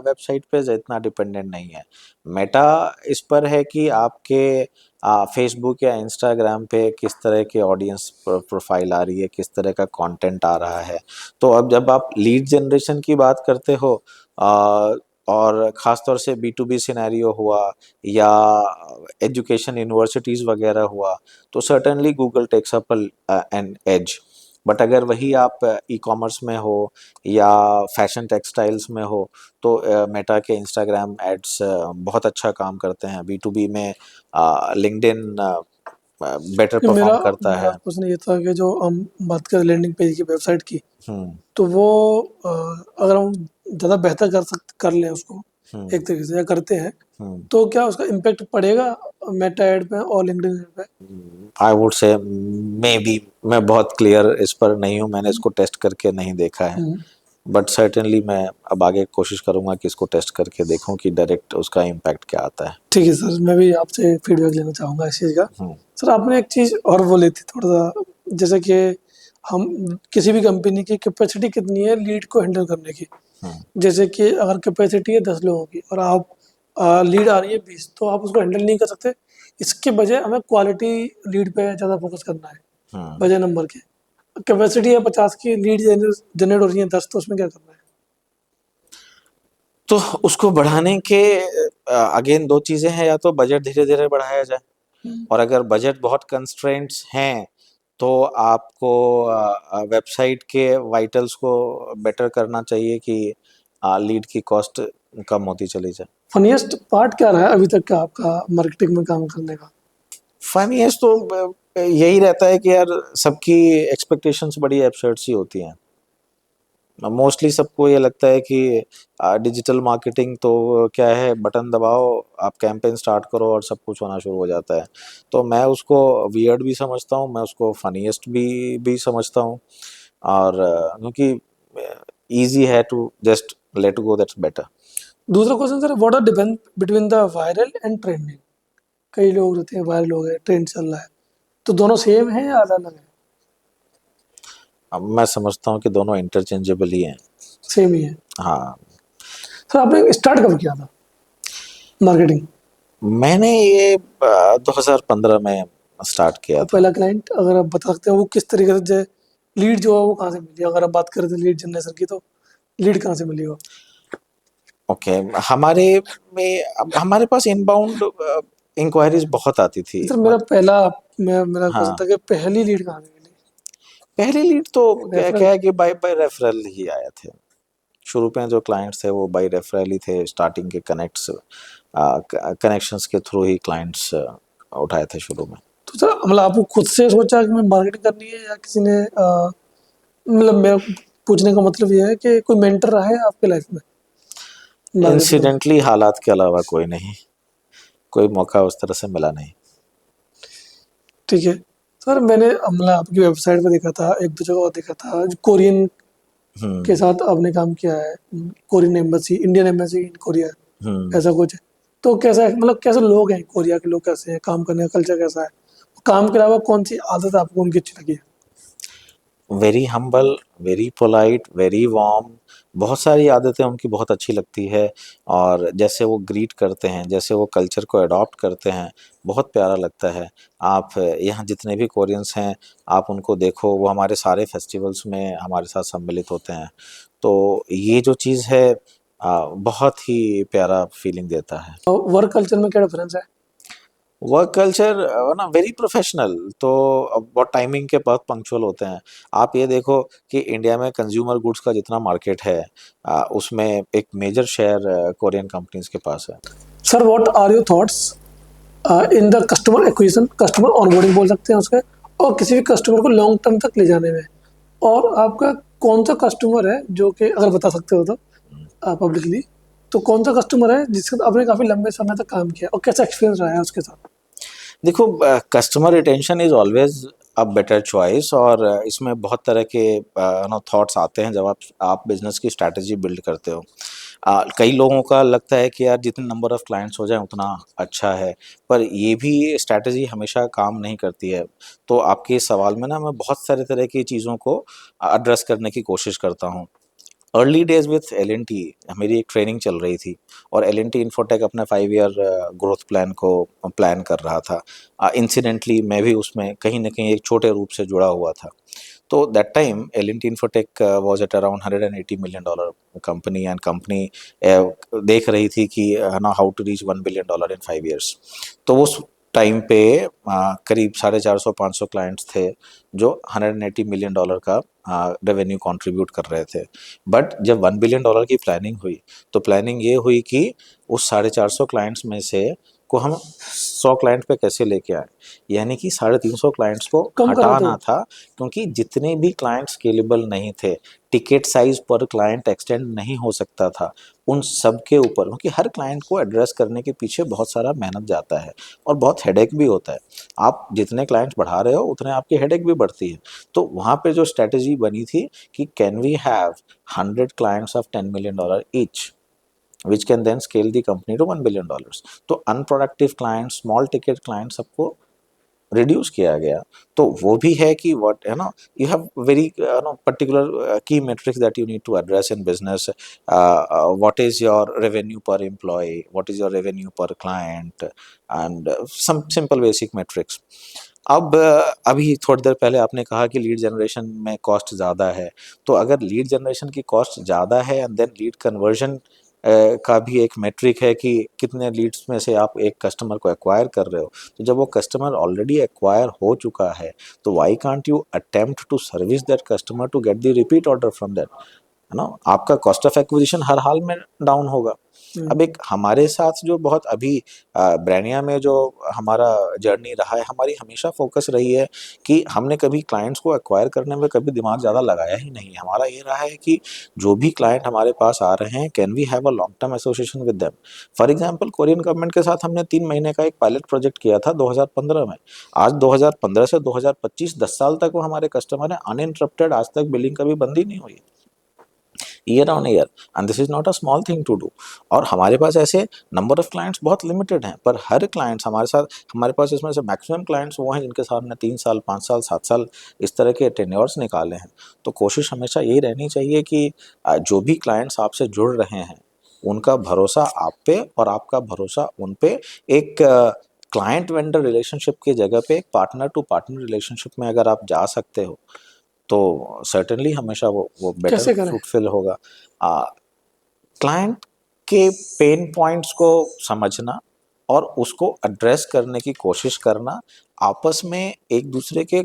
वेबसाइट पे इतना डिपेंडेंट नहीं है। मेटा इस पर है कि आपके फेसबुक या इंस्टाग्राम पे किस तरह के ऑडियंस प्रोफाइल आ रही है, किस तरह का कंटेंट आ रहा है। तो अब जब आप लीड जनरेशन की बात करते हो और ख़ास तौर से बी2बी सिनेरियो हुआ या एजुकेशन यूनिवर्सिटीज़ वगैरह हुआ, तो certainly Google takes up an edge. But अगर वही आप ई-कॉमर्स में हो या फैशन टेक्सटाइल्स में हो, तो मेटा के इंस्टाग्राम एड्स बहुत अच्छा काम करते हैं। बी2बी में लिंक्डइन बेटर कि मेरा परफॉर्म करता मेरा है। क्वेश्चन ये था कि जो हम बात करें लैंडिंग पेज की वेबसाइट की, हम्म। तो वो अगर हम ज़्यादा बेहतर कर लें उसको हम्म। एक तरीके से या करते हैं, हम्म। तो क्या उसका इम्पैक्ट पड़ेगा मेटा ऐड पे और लिंक्डइन पे? I would say may be, मैं बहुत क्लियर इस पर नहीं हूँ, मैंने इसको टेस्ट करके नहीं देखा है, हम्म, बट सर्टेनली मैं अब आगे कोशिश करूंगा कि इसको टेस्ट करके देखूं कि डायरेक्ट उसका इम्पैक्ट क्या आता है। ठीक है सर, मैं भी आपसे फीडबैक लेना चाहूँगा इस चीज़ का। हम्म। सर आपने एक चीज़ और बोली थी थोड़ा सा, जैसे कि हम किसी भी कंपनी की कैपेसिटी कितनी है लीड को हैंडल करने की। हम्म। जैसे कि अगर कैपेसिटी है 10 लोगों की और आप लीड आ रही है 20, तो आप उसको हैंडल नहीं कर सकते। इसके बजाय हमें क्वालिटी लीड पे ज़्यादा फोकस करना है हम्म। बजाय नंबर के। कैपेसिटी है 50 की, लीड जनरेट हो रही है 10, तो उसमें क्या करना है? तो उसको बढ़ाने के अगेन दो चीजें हैं, या तो बजट धीरे धीरे बढ़ाया जाए, हम्म, और अगर बजट बहुत कंस्ट्रेंट्स हैं तो आपको वेबसाइट के वाइटल्स को बेटर करना चाहिए कि लीड की कॉस्ट कम होती चली जाए। फनीएस्ट पार्ट क्या रहा है अभी तक का आपका मार्केटिंग में काम करने का? फनीएस्ट तो यही रहता है कि यार सबकी एक्सपेक्टेशंस बड़ी एब्सर्ड सी होती हैं। मोस्टली सबको ये लगता है कि डिजिटल मार्केटिंग तो क्या है, बटन दबाओ, आप कैंपेन स्टार्ट करो और सब कुछ होना शुरू हो जाता है। तो मैं उसको वियर्ड भी समझता हूँ, मैं उसको फनीएस्ट भी समझता हूँ, और क्योंकि इजी है to just let go, that's better. दूसरा question sir, what are difference between the viral and trending? कई लोग रहते हैं वायरल हो गए, ट्रेंड चल रहा है, तो दोनों सेम है या अलग अलग है? अब मैं समझता हूँ कि दोनों इंटरचेंजेबल ही हैं। सेम ही है। हाँ। सर आपने स्टार्ट कब किया था मार्केटिंग? मैंने ये 2015 में स्टार्ट किया और था। पहला क्लाइंट अगर आप बता सकते हैं वो किस तरीके से, लीड जो है वो कहाँ से मिली? अगर आप बात करें थे लीड जनरेशन की, तो लीड कहाँ से मिली वो? ओके। हमारे में अब हमारे पास इनबाउंड इंक्वायरीज बहुत आती थी, सर मेरा पहला, मेरा क्वेश्चन हाँ। था कि पहली लीड कहाँ से मिली? पहली लीड तो क्या रेफरल? क्या है कि बाय बाय रेफरल ही आए थे। शुरू में जो क्लाइंट्स थे वो बाय रेफरल ही थे, स्टार्टिंग के कनेक्शंस के थ्रू ही क्लाइंट्स उठाए थे शुरू में। तो सर मतलब आपको खुद से सोचा कि मैं मार्केटिंग करनी है, या किसी ने मतलब मेरा पूछने का मतलब ये है कि कोई मेंटर रहा है आपके लाइफ में मार्केटिंग में? इंसिडेंटली हालात के अलावा कोई नहीं, कोई मौका उस तरह से मिला नहीं। ठीक है। सर मैंने मतलब आपकी वेबसाइट पे देखा था, एक दो जगह और देखा था, जो कोरियन के हम्म। साथ आपने काम किया है, Korean embassy, Indian embassy in Korea, hmm. ऐसा कुछ है। तो कैसा है, मतलब कैसे लोग हैं कोरिया के लोग, कैसे हैं, काम करने का कल्चर कैसा है? काम के अलावा कौन सी आदत आपको उनकी अच्छी लगी है? Very humble, very polite, very warm, बहुत सारी आदतें उनकी बहुत अच्छी लगती है। और जैसे वो ग्रीट करते हैं, जैसे वो कल्चर को अडॉप्ट करते हैं, बहुत प्यारा लगता है। आप यहाँ जितने भी कोरियंस हैं, आप उनको देखो, वो हमारे सारे फेस्टिवल्स में हमारे साथ सम्मिलित होते हैं। तो ये जो चीज़ है बहुत ही प्यारा फीलिंग देता है। और वर्क कल्चर में क्या डिफरेंस है? वर्क कल्चर ना वेरी प्रोफेशनल, तो अब बहुत टाइमिंग के बहुत पंक्चुअल होते हैं। आप ये देखो कि इंडिया में कंज्यूमर गुड्स का जितना मार्केट है, उसमें एक मेजर शेयर कोरियन कंपनीज के पास है। Sir what are your thoughts in the customer acquisition, customer onboarding बोल सकते हैं उसके, और किसी भी कस्टमर को लॉन्ग टर्म तक ले जाने में, और आपका कौन सा कस्टमर है जो कि अगर बता सकते हो तो पब्लिकली, तो कौन सा कस्टमर है जिसके साथ आपने काफी लंबे समय तक काम किया और कैसा एक्सपीरियंस रहा है उसके साथ? देखो, customer retention is always a better choice, और इसमें बहुत तरह के नो थॉट्स आते हैं जब आप बिजनेस की स्ट्रैटेजी बिल्ड करते हो। कई लोगों का लगता है कि यार जितने नंबर ऑफ क्लाइंट्स हो जाए उतना अच्छा है, पर ये भी स्ट्रैटेजी हमेशा काम नहीं करती है। तो आपके इस सवाल में ना मैं बहुत सारे तरह की चीज़ों को एड्रेस करने की कोशिश करता हूँ। अर्ली डेज विथ एल&टी मेरी एक ट्रेनिंग चल रही थी, और एल&टी इन्फोटेक अपने 5 ईयर ग्रोथ प्लान को प्लान कर रहा था। इंसिडेंटली मैं भी उसमें कहीं ना कहीं एक छोटे रूप से जुड़ा हुआ था। तो that time L&T Infotech was at around $180 million company, and company देख रही थी कि ना how to reach $1 billion in 5 years। तो उस टाइम पे करीब 450-500 क्लाइंट्स थे जो $180 million का रेवेन्यू कंट्रीब्यूट कर रहे थे। बट जब $1 billion की प्लानिंग हुई, तो प्लानिंग ये हुई कि उस 450 क्लाइंट्स में से को हम 100 क्लाइंट पे कैसे लेके आए, यानी कि 350 क्लाइंट्स को कम करा हटाना दो। था, क्योंकि जितने भी क्लाइंट स्केलेबल नहीं थे, टिकट साइज पर क्लाइंट एक्सटेंड नहीं हो सकता था, उन सब के ऊपर, क्योंकि हर क्लाइंट को एड्रेस करने के पीछे बहुत सारा मेहनत जाता है और बहुत हेडेक भी होता है। आप जितने क्लाइंट्स बढ़ा रहे हो उतने आपकी हेडेक भी बढ़ती है। तो वहाँ पे जो स्ट्रेटेजी बनी थी कि can we have 100 clients of $10 million each, which can then scale the company to $1 billion। तो unproductive client, small ticket client सबको रिड्यूस किया गया। तो वो भी है कि व्हाट है ना, यू हैव वेरी पर्टिकुलर की metrics that you need to address in business. What is your revenue per employ, what is your revenue per client, and some simple basic metrics. अब अभी थोड़ी देर पहले आपने कहा कि लीड जनरेशन में कॉस्ट ज़्यादा है, तो अगर लीड जनरेशन की कॉस्ट ज़्यादा है एंड देन लीड कन्वर्जन का भी एक मेट्रिक है कि कितने लीड्स में से आप एक कस्टमर को एक्वायर कर रहे हो, तो जब वो कस्टमर ऑलरेडी एक्वायर हो चुका है, तो why can't you attempt to service that customer to get the repeat order from that, है ना। आपका कॉस्ट ऑफ एक्विजिशन हर हाल में डाउन होगा। अब एक हमारे साथ जो बहुत अभी ब्रानिया में जो हमारा जर्नी रहा है, हमारी हमेशा फोकस रही है कि हमने कभी क्लाइंट्स को एक्वायर करने में कभी दिमाग ज़्यादा लगाया ही नहीं। हमारा ये रहा है कि जो भी क्लाइंट हमारे पास आ रहे हैं, can we have a long term association with them. For example Korean government के साथ हमने 3 महीने का एक पायलट प्रोजेक्ट किया था 2015 में। आज 2015 से 2025 10 साल तक वो हमारे कस्टमर हैं, अनइंटरप्टेड, आज तक बिलिंग कभी बंद ही नहीं हुई, year on year, and this is not a small thing to do. और हमारे पास ऐसे नंबर ऑफ क्लाइंट्स बहुत लिमिटेड हैं, पर हर क्लाइंट्स हमारे साथ, हमारे पास इसमें से मैक्सिमम क्लाइंट्स वो हैं जिनके साथ हमने 3 साल 5 साल 7 साल इस तरह के टेन्योर्स निकाले हैं। तो कोशिश हमेशा यही रहनी चाहिए कि जो भी क्लाइंट्स आपसे जुड़ रहे हैं उनका भरोसा आप पे और आपका भरोसा उन पे एक क्लाइंट वेंडर रिलेशनशिप की जगह पे एक पार्टनर टू पार्टनर रिलेशनशिप में अगर आप जा सकते हो, तो सर्टेनली हमेशा वो बेटर कैसे करें? फ्रूटफिल होगा। क्लाइंट के पेन पॉइंट्स को समझना और उसको एड्रेस करने की कोशिश करना, आपस में एक दूसरे के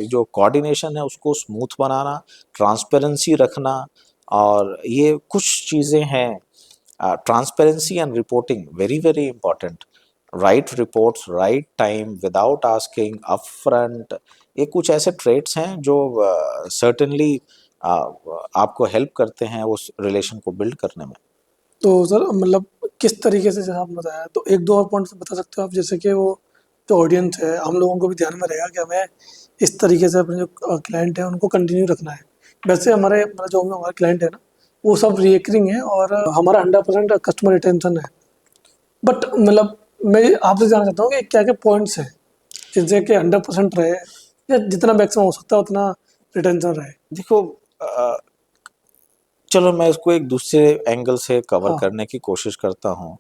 जो कोऑर्डिनेशन है उसको स्मूथ बनाना, ट्रांसपेरेंसी रखना, और ये कुछ चीज़ें हैं। Transparency and reporting very very important. Right reports, right time, without asking, upfront, ये कुछ ऐसे ट्रेट्स हैं जो सर्टेनली आपको हेल्प करते हैं उस रिलेशन को बिल्ड करने में। तो सर मतलब किस तरीके से जैसा आपने बताया, तो एक दो और पॉइंट्स बता सकते हो आप, जैसे कि वो जो ऑडियंस है हम लोगों को भी ध्यान में रहेगा कि हमें इस तरीके से अपने जो क्लाइंट है उनको कंटिन्यू रखना है। वैसे हमारे मतलब जो हमारे क्लाइंट है ना, वो सब रिकरिंग है और हमारा 100% कस्टमर रिटेंशन है। बट मतलब मैं आपसे जानना चाहता हूँ कि क्या क्या पॉइंट्स हैं जिनसे कि 100% रहे, या जितना मैक्सिमम हो सकता है उतना रिटेंशन रहे। देखो, अ, चलो मैं इसको एक दूसरे एंगल से कवर हाँ। करने की कोशिश करता हूँ।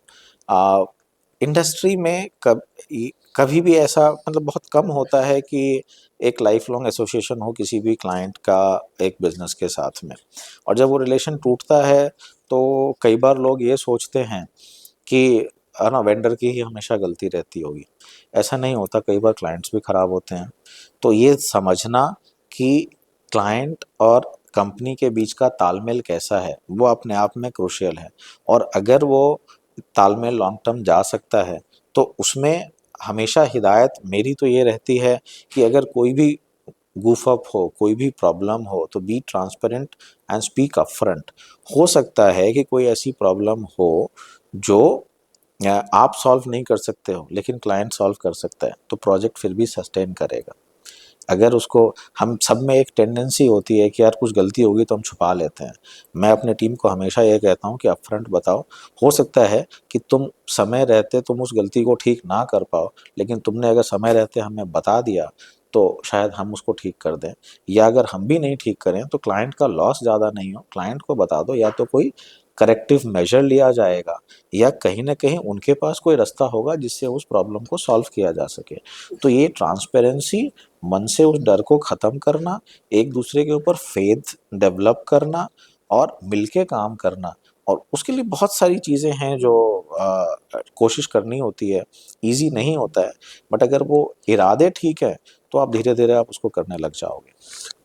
इंडस्ट्री में कभी भी ऐसा मतलब बहुत कम होता है कि एक लाइफ लॉन्ग एसोसिएशन हो किसी भी क्लाइंट का एक बिजनेस के साथ में, और जब वो रिलेशन टूटता है तो कई बार लोग ये सोचते हैं कि है ना वेंडर की ही हमेशा गलती रहती होगी। ऐसा नहीं होता, कई बार क्लाइंट्स भी ख़राब होते हैं। तो ये समझना कि क्लाइंट और कंपनी के बीच का तालमेल कैसा है वो अपने आप में क्रूशियल है, और अगर वो तालमेल लॉन्ग टर्म जा सकता है तो उसमें हमेशा हिदायत मेरी तो ये रहती है कि अगर कोई भी गूफ अप हो, कोई भी प्रॉब्लम हो, तो be transparent and speak upfront. हो सकता है कि कोई ऐसी प्रॉब्लम हो जो आप सॉल्व नहीं कर सकते हो लेकिन क्लाइंट सॉल्व कर सकता है, तो प्रोजेक्ट फिर भी सस्टेन करेगा। अगर उसको, हम सब में एक टेंडेंसी होती है कि यार कुछ गलती होगी तो हम छुपा लेते हैं। मैं अपने टीम को हमेशा ये कहता हूँ कि अपफ्रंट बताओ। हो सकता है कि तुम समय रहते तुम उस गलती को ठीक ना कर पाओ, लेकिन तुमने अगर समय रहते हमें बता दिया तो शायद हम उसको ठीक कर दें। या अगर हम भी नहीं ठीक करें तो क्लाइंट का लॉस ज़्यादा नहीं हो, क्लाइंट को बता दो, या तो कोई करेक्टिव मेजर लिया जाएगा या कहीं ना कहीं उनके पास कोई रास्ता होगा जिससे उस प्रॉब्लम को सॉल्व किया जा सके। तो ये ट्रांसपेरेंसी, मन से उस डर को ख़त्म करना, एक दूसरे के ऊपर फेथ डेवलप करना और मिलके काम करना, और उसके लिए बहुत सारी चीज़ें हैं जो कोशिश करनी होती है। इजी नहीं होता है, बट अगर वो इरादे ठीक है तो आप धीरे धीरे आप उसको करने लग जाओगे।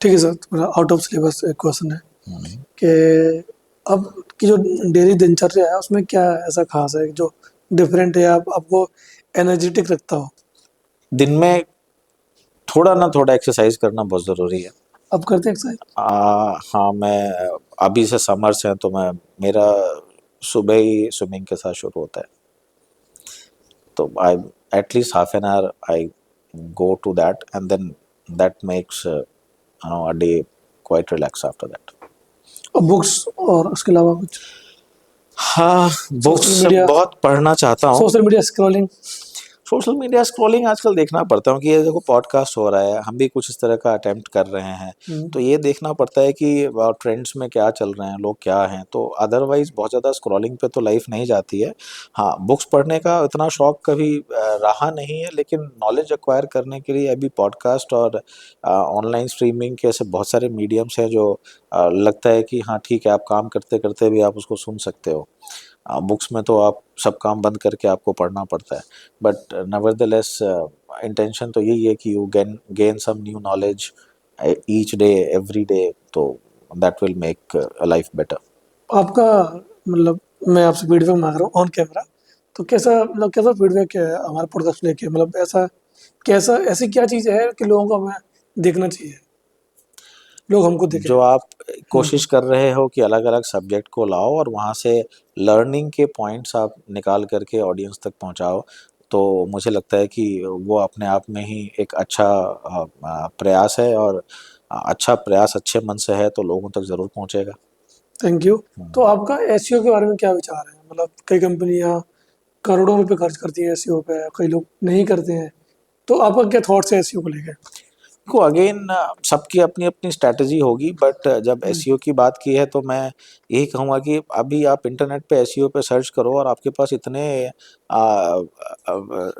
ठीक है सर, थोड़ा आउट ऑफ सिलेबस एक क्वेश्चन है हम्म। कि अब की जो डेली दिनचर्या है उसमें क्या ऐसा खास है जो डिफरेंट है, आप आपको एनर्जेटिक रखता हो? दिन में थोड़ा ना थोड़ा एक्सरसाइज करना बहुत ज़रूरी है। अब करते हैं एक्सरसाइज? हाँ, मैं अभी से समर्स हैं तो मैं मेरा सुबह ही स्विमिंग के साथ शुरू होता है, तो I at least half an hour I go to that and then that makes a day quite relax after that. और बुक्स और उसके अलावा कुछ? हाँ, सोशल बुक्स मीडिया? बहुत पढ़ना चाहता हूँ। Social media scrolling? Social media scrolling आजकल देखना पड़ता है कि ये देखो पॉडकास्ट हो रहा है, हम भी कुछ इस तरह का अटेम्प्ट कर रहे हैं, तो ये देखना पड़ता है कि ट्रेंड्स में क्या चल रहे हैं, लोग क्या हैं, तो अदरवाइज बहुत ज़्यादा स्क्रॉलिंग पे तो लाइफ नहीं जाती है। हाँ, बुक्स पढ़ने का इतना शौक कभी रहा नहीं है, लेकिन नॉलेज एक्वायर करने के लिए अभी पॉडकास्ट और ऑनलाइन स्ट्रीमिंग के ऐसे बहुत सारे मीडियम्स हैं जो लगता है कि हाँ ठीक है, आप काम करते करते भी आप उसको सुन सकते हो। बुक्स में तो आप सब काम बंद करके आपको पढ़ना पड़ता है, बट नेवरदलेस इंटेंशन तो यही है कि you gain some new knowledge each day every day, तो that will make life better. आपका मतलब, मैं आपसे फीडबैक मांग रहा हूँ ऑन कैमरा, तो कैसा मतलब कैसा फीडबैक है हमारा पॉडकास्ट लेके? मतलब ऐसा कैसा, ऐसी क्या चीज़ है कि लोगों को हमें देखना चाहिए, लोग हमको देखें? जो आप कोशिश कर रहे हो कि अलग अलग सब्जेक्ट को लाओ और वहाँ से लर्निंग के पॉइंट्स आप निकाल करके ऑडियंस तक पहुँचाओ, तो मुझे लगता है कि वो अपने आप में ही एक अच्छा प्रयास है, और अच्छा प्रयास अच्छे मन से है तो लोगों तक ज़रूर पहुँचेगा। Thank you. तो आपका एसईओ के बारे में क्या विचार है? मतलब कई कंपनियां करोड़ों रुपए खर्च करती हैं एसईओ पे, कई लोग नहीं करते हैं, तो आपका क्या थॉट्स है एसईओ को लेके? देखो अगेन सबकी अपनी अपनी स्ट्रैटेजी होगी, बट जब एसईओ की बात की है तो मैं यही कहूँगा कि अभी आप इंटरनेट पे एसईओ पे सर्च करो और आपके पास इतने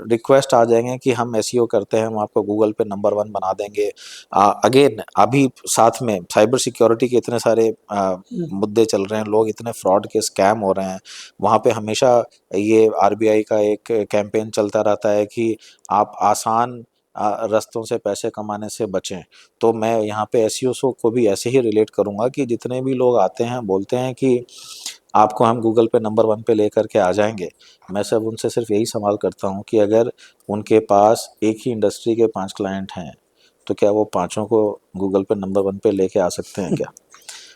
रिक्वेस्ट आ जाएंगे कि हम एसईओ करते हैं, हम आपको गूगल पे नंबर 1 बना देंगे। अगेन अभी साथ में साइबर सिक्योरिटी के इतने सारे मुद्दे चल रहे हैं, लोग इतने फ्रॉड के स्कैम हो रहे हैं, वहाँ पे हमेशा ये आरबीआई का एक कैंपेन चलता रहता है कि आप आसान रास्तों से पैसे कमाने से बचें। तो मैं यहाँ पे एसईओ को भी ऐसे ही रिलेट करूँगा कि जितने भी लोग आते हैं बोलते हैं कि आपको हम गूगल पे नंबर 1 पे लेकर के आ जाएंगे, मैं सब उनसे सिर्फ यही सवाल करता हूँ कि अगर उनके पास एक ही इंडस्ट्री के 5 क्लाइंट हैं, तो क्या वो पाँचों को गूगल पे नंबर 1 पे लेके आ सकते हैं क्या?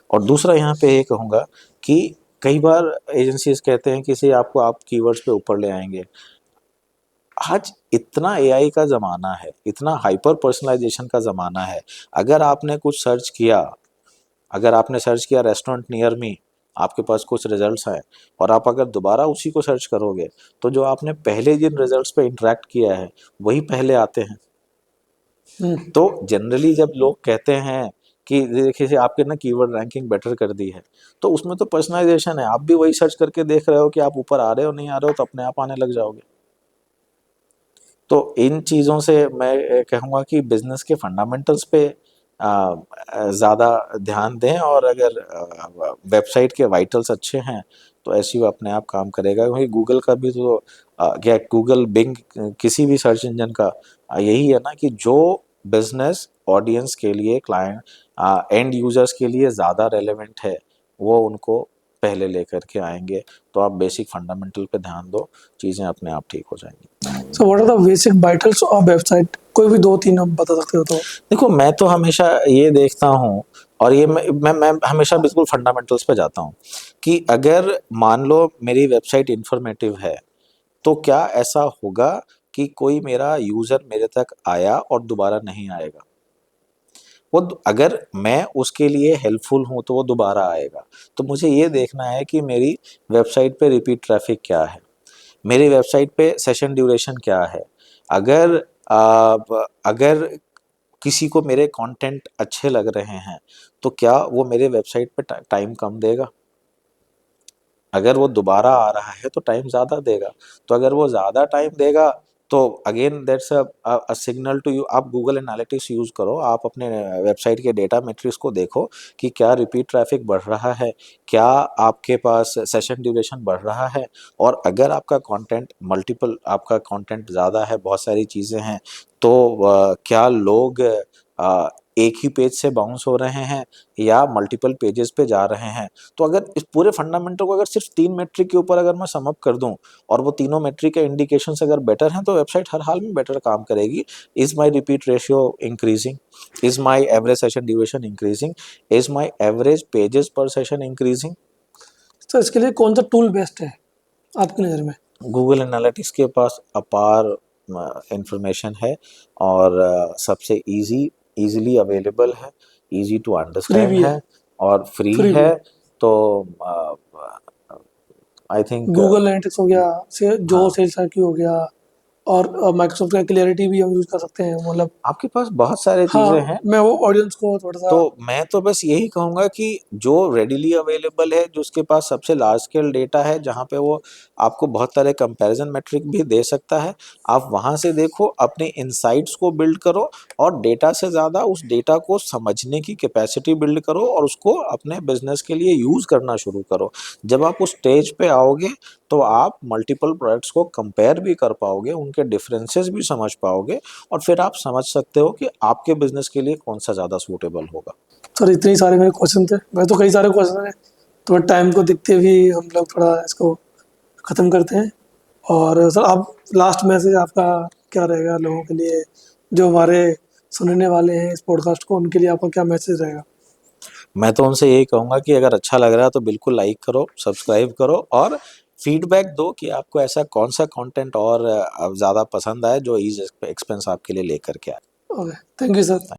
और दूसरा यहाँ पे ये कहूँगा कि कई बार एजेंसीज कहते हैं कि से आपको आप कीवर्ड्स पे ऊपर ले आएंगे। आज इतना एआई का ज़माना है, इतना हाइपर पर्सनलाइजेशन का ज़माना है, अगर आपने कुछ सर्च किया, अगर आपने सर्च किया रेस्टोरेंट नियर मी, आपके पास कुछ रिजल्ट्स आए, और आप अगर दोबारा उसी को सर्च करोगे, तो जो आपने पहले जिन रिजल्ट्स पे इंटरेक्ट किया है वही पहले आते हैं। हम्म। तो जनरली जब लोग कहते हैं कि देखिए से आपके ना कीवर्ड रैंकिंग बेटर कर दी है, तो उसमें तो पर्सनलाइजेशन है, आप भी वही सर्च करके देख रहे हो कि आप ऊपर आ रहे हो नहीं आ रहे हो, तो अपने आप आने लग जाओगे। तो इन चीज़ों से मैं कहूँगा कि बिजनेस के फंडामेंटल्स पे ज़्यादा ध्यान दें, और अगर वेबसाइट के वाइटल्स अच्छे हैं तो एसईओ अपने आप काम करेगा, क्योंकि गूगल का भी तो क्या गूगल बिंग किसी भी सर्च इंजन का यही है ना कि जो बिजनेस ऑडियंस के लिए क्लाइंट एंड यूजर्स के लिए ज़्यादा रेलेवेंट है वो उनको पहले लेकर के आएंगे। तो आप बेसिक फंडामेंटल पे ध्यान दो, चीज़ें अपने आप ठीक हो जाएंगी। So what are the basic vitals of website? कोई भी दो तीन आप बता सकते हो तो? देखो मैं तो हमेशा ये देखता हूँ, और ये मैं हमेशा बिल्कुल फंडामेंटल्स पे जाता हूँ कि अगर मान लो मेरी वेबसाइट इंफॉर्मेटिव है, तो क्या ऐसा होगा कि कोई मेरा यूज़र मेरे तक आया और दोबारा नहीं आएगा? अगर मैं उसके लिए हेल्पफुल हूँ तो वो दोबारा आएगा। तो मुझे ये देखना है कि मेरी वेबसाइट पे रिपीट ट्रैफिक क्या है, मेरी वेबसाइट पे सेशन ड्यूरेशन क्या है, अगर अगर किसी को मेरे कंटेंट अच्छे लग रहे हैं तो क्या वो मेरे वेबसाइट पे टाइम कम देगा? अगर वो दोबारा आ रहा है तो टाइम ज़्यादा देगा। तो अगर वो ज़्यादा टाइम देगा तो again that's a signal to you. आप गूगल एनालिटिक्स यूज़ करो, आप अपने वेबसाइट के डेटा मैट्रिक्स को देखो कि क्या रिपीट ट्रैफिक बढ़ रहा है, क्या आपके पास सेशन ड्यूरेशन बढ़ रहा है, और अगर आपका कंटेंट आपका कंटेंट ज़्यादा है, बहुत सारी चीज़ें हैं, तो क्या लोग एक ही पेज से बाउंस हो रहे हैं या मल्टीपल पेजेस पे जा रहे हैं। तो अगर इस पूरे फंडामेंटल को अगर सिर्फ 3 मेट्रिक के ऊपर अगर मैं सम अप कर दूं और वो तीनों मेट्रिक के इंडिकेशंस अगर बेटर हैं तो वेबसाइट हर हाल में बेटर काम करेगी। Is my repeat ratio increasing, is my average session duration increasing, is my average pages पर सेशन इंक्रीजिंग। तो इसके लिए कौन सा टूल बेस्ट है आपकी नज़र में? गूगल एनालिटिक्स के पास अपार इंफॉर्मेशन है और सबसे इजीली अवेलेबल है, इजी टू फ्री अंडरस्टैंड भी है, है और फ्री फ्री भी है। है। तो आई थिंक गूगल एनालिटिक्स हो गया, से जो हाँ, सेल्स की हो गया, और माइक्रोसॉफ्ट का क्लैरिटी भी हम यूज़ कर सकते हैं, मतलब। आपके पास बहुत सारे चीज़ें हाँ, हैं। मैं वो ऑडियंस को थोड़ा सा। तो मैं तो बस यही कहूँगा कि जो रेडिली अवेलेबल है, जो उसके पास सबसे लार्ज स्केल डेटा है, जहाँ पे वो आपको बहुत सारे कंपैरिजन मैट्रिक भी दे सकता है, आप वहाँ से देखो, अपने इनसाइट्स को बिल्ड करो और डेटा से ज़्यादा उस डेटा को समझने की कैपेसिटी बिल्ड करो और उसको अपने बिजनेस के लिए यूज़ करना शुरू करो। जब आप उस स्टेज पे आओगे तो आप मल्टीपल प्रोडक्ट्स को कंपेयर भी कर पाओगे, उनके डिफरेंसेस भी समझ पाओगे और फिर आप समझ सकते हो कि आपके बिजनेस के लिए कौन सा ज़्यादा सूटेबल होगा। सर, इतने सारे मेरे क्वेश्चन थे, मैं तो कई सारे क्वेश्चन है, थोड़ा टाइम को देखते हुए हम लोग थोड़ा इसको ख़त्म करते हैं। और सर, आप लास्ट मैसेज आपका क्या रहेगा लोगों के लिए, जो हमारे सुनने वाले हैं इस पॉडकास्ट को, उनके लिए आपका क्या मैसेज रहेगा? मैं तो उनसे यही कहूँगा कि अगर अच्छा लग रहा है तो बिल्कुल लाइक करो, सब्सक्राइब करो और फीडबैक दो कि आपको ऐसा कौन सा कंटेंट और ज़्यादा पसंद आए जो ईज़ एक्सपेंस आपके लिए लेकर के आए। Okay, thank you sir.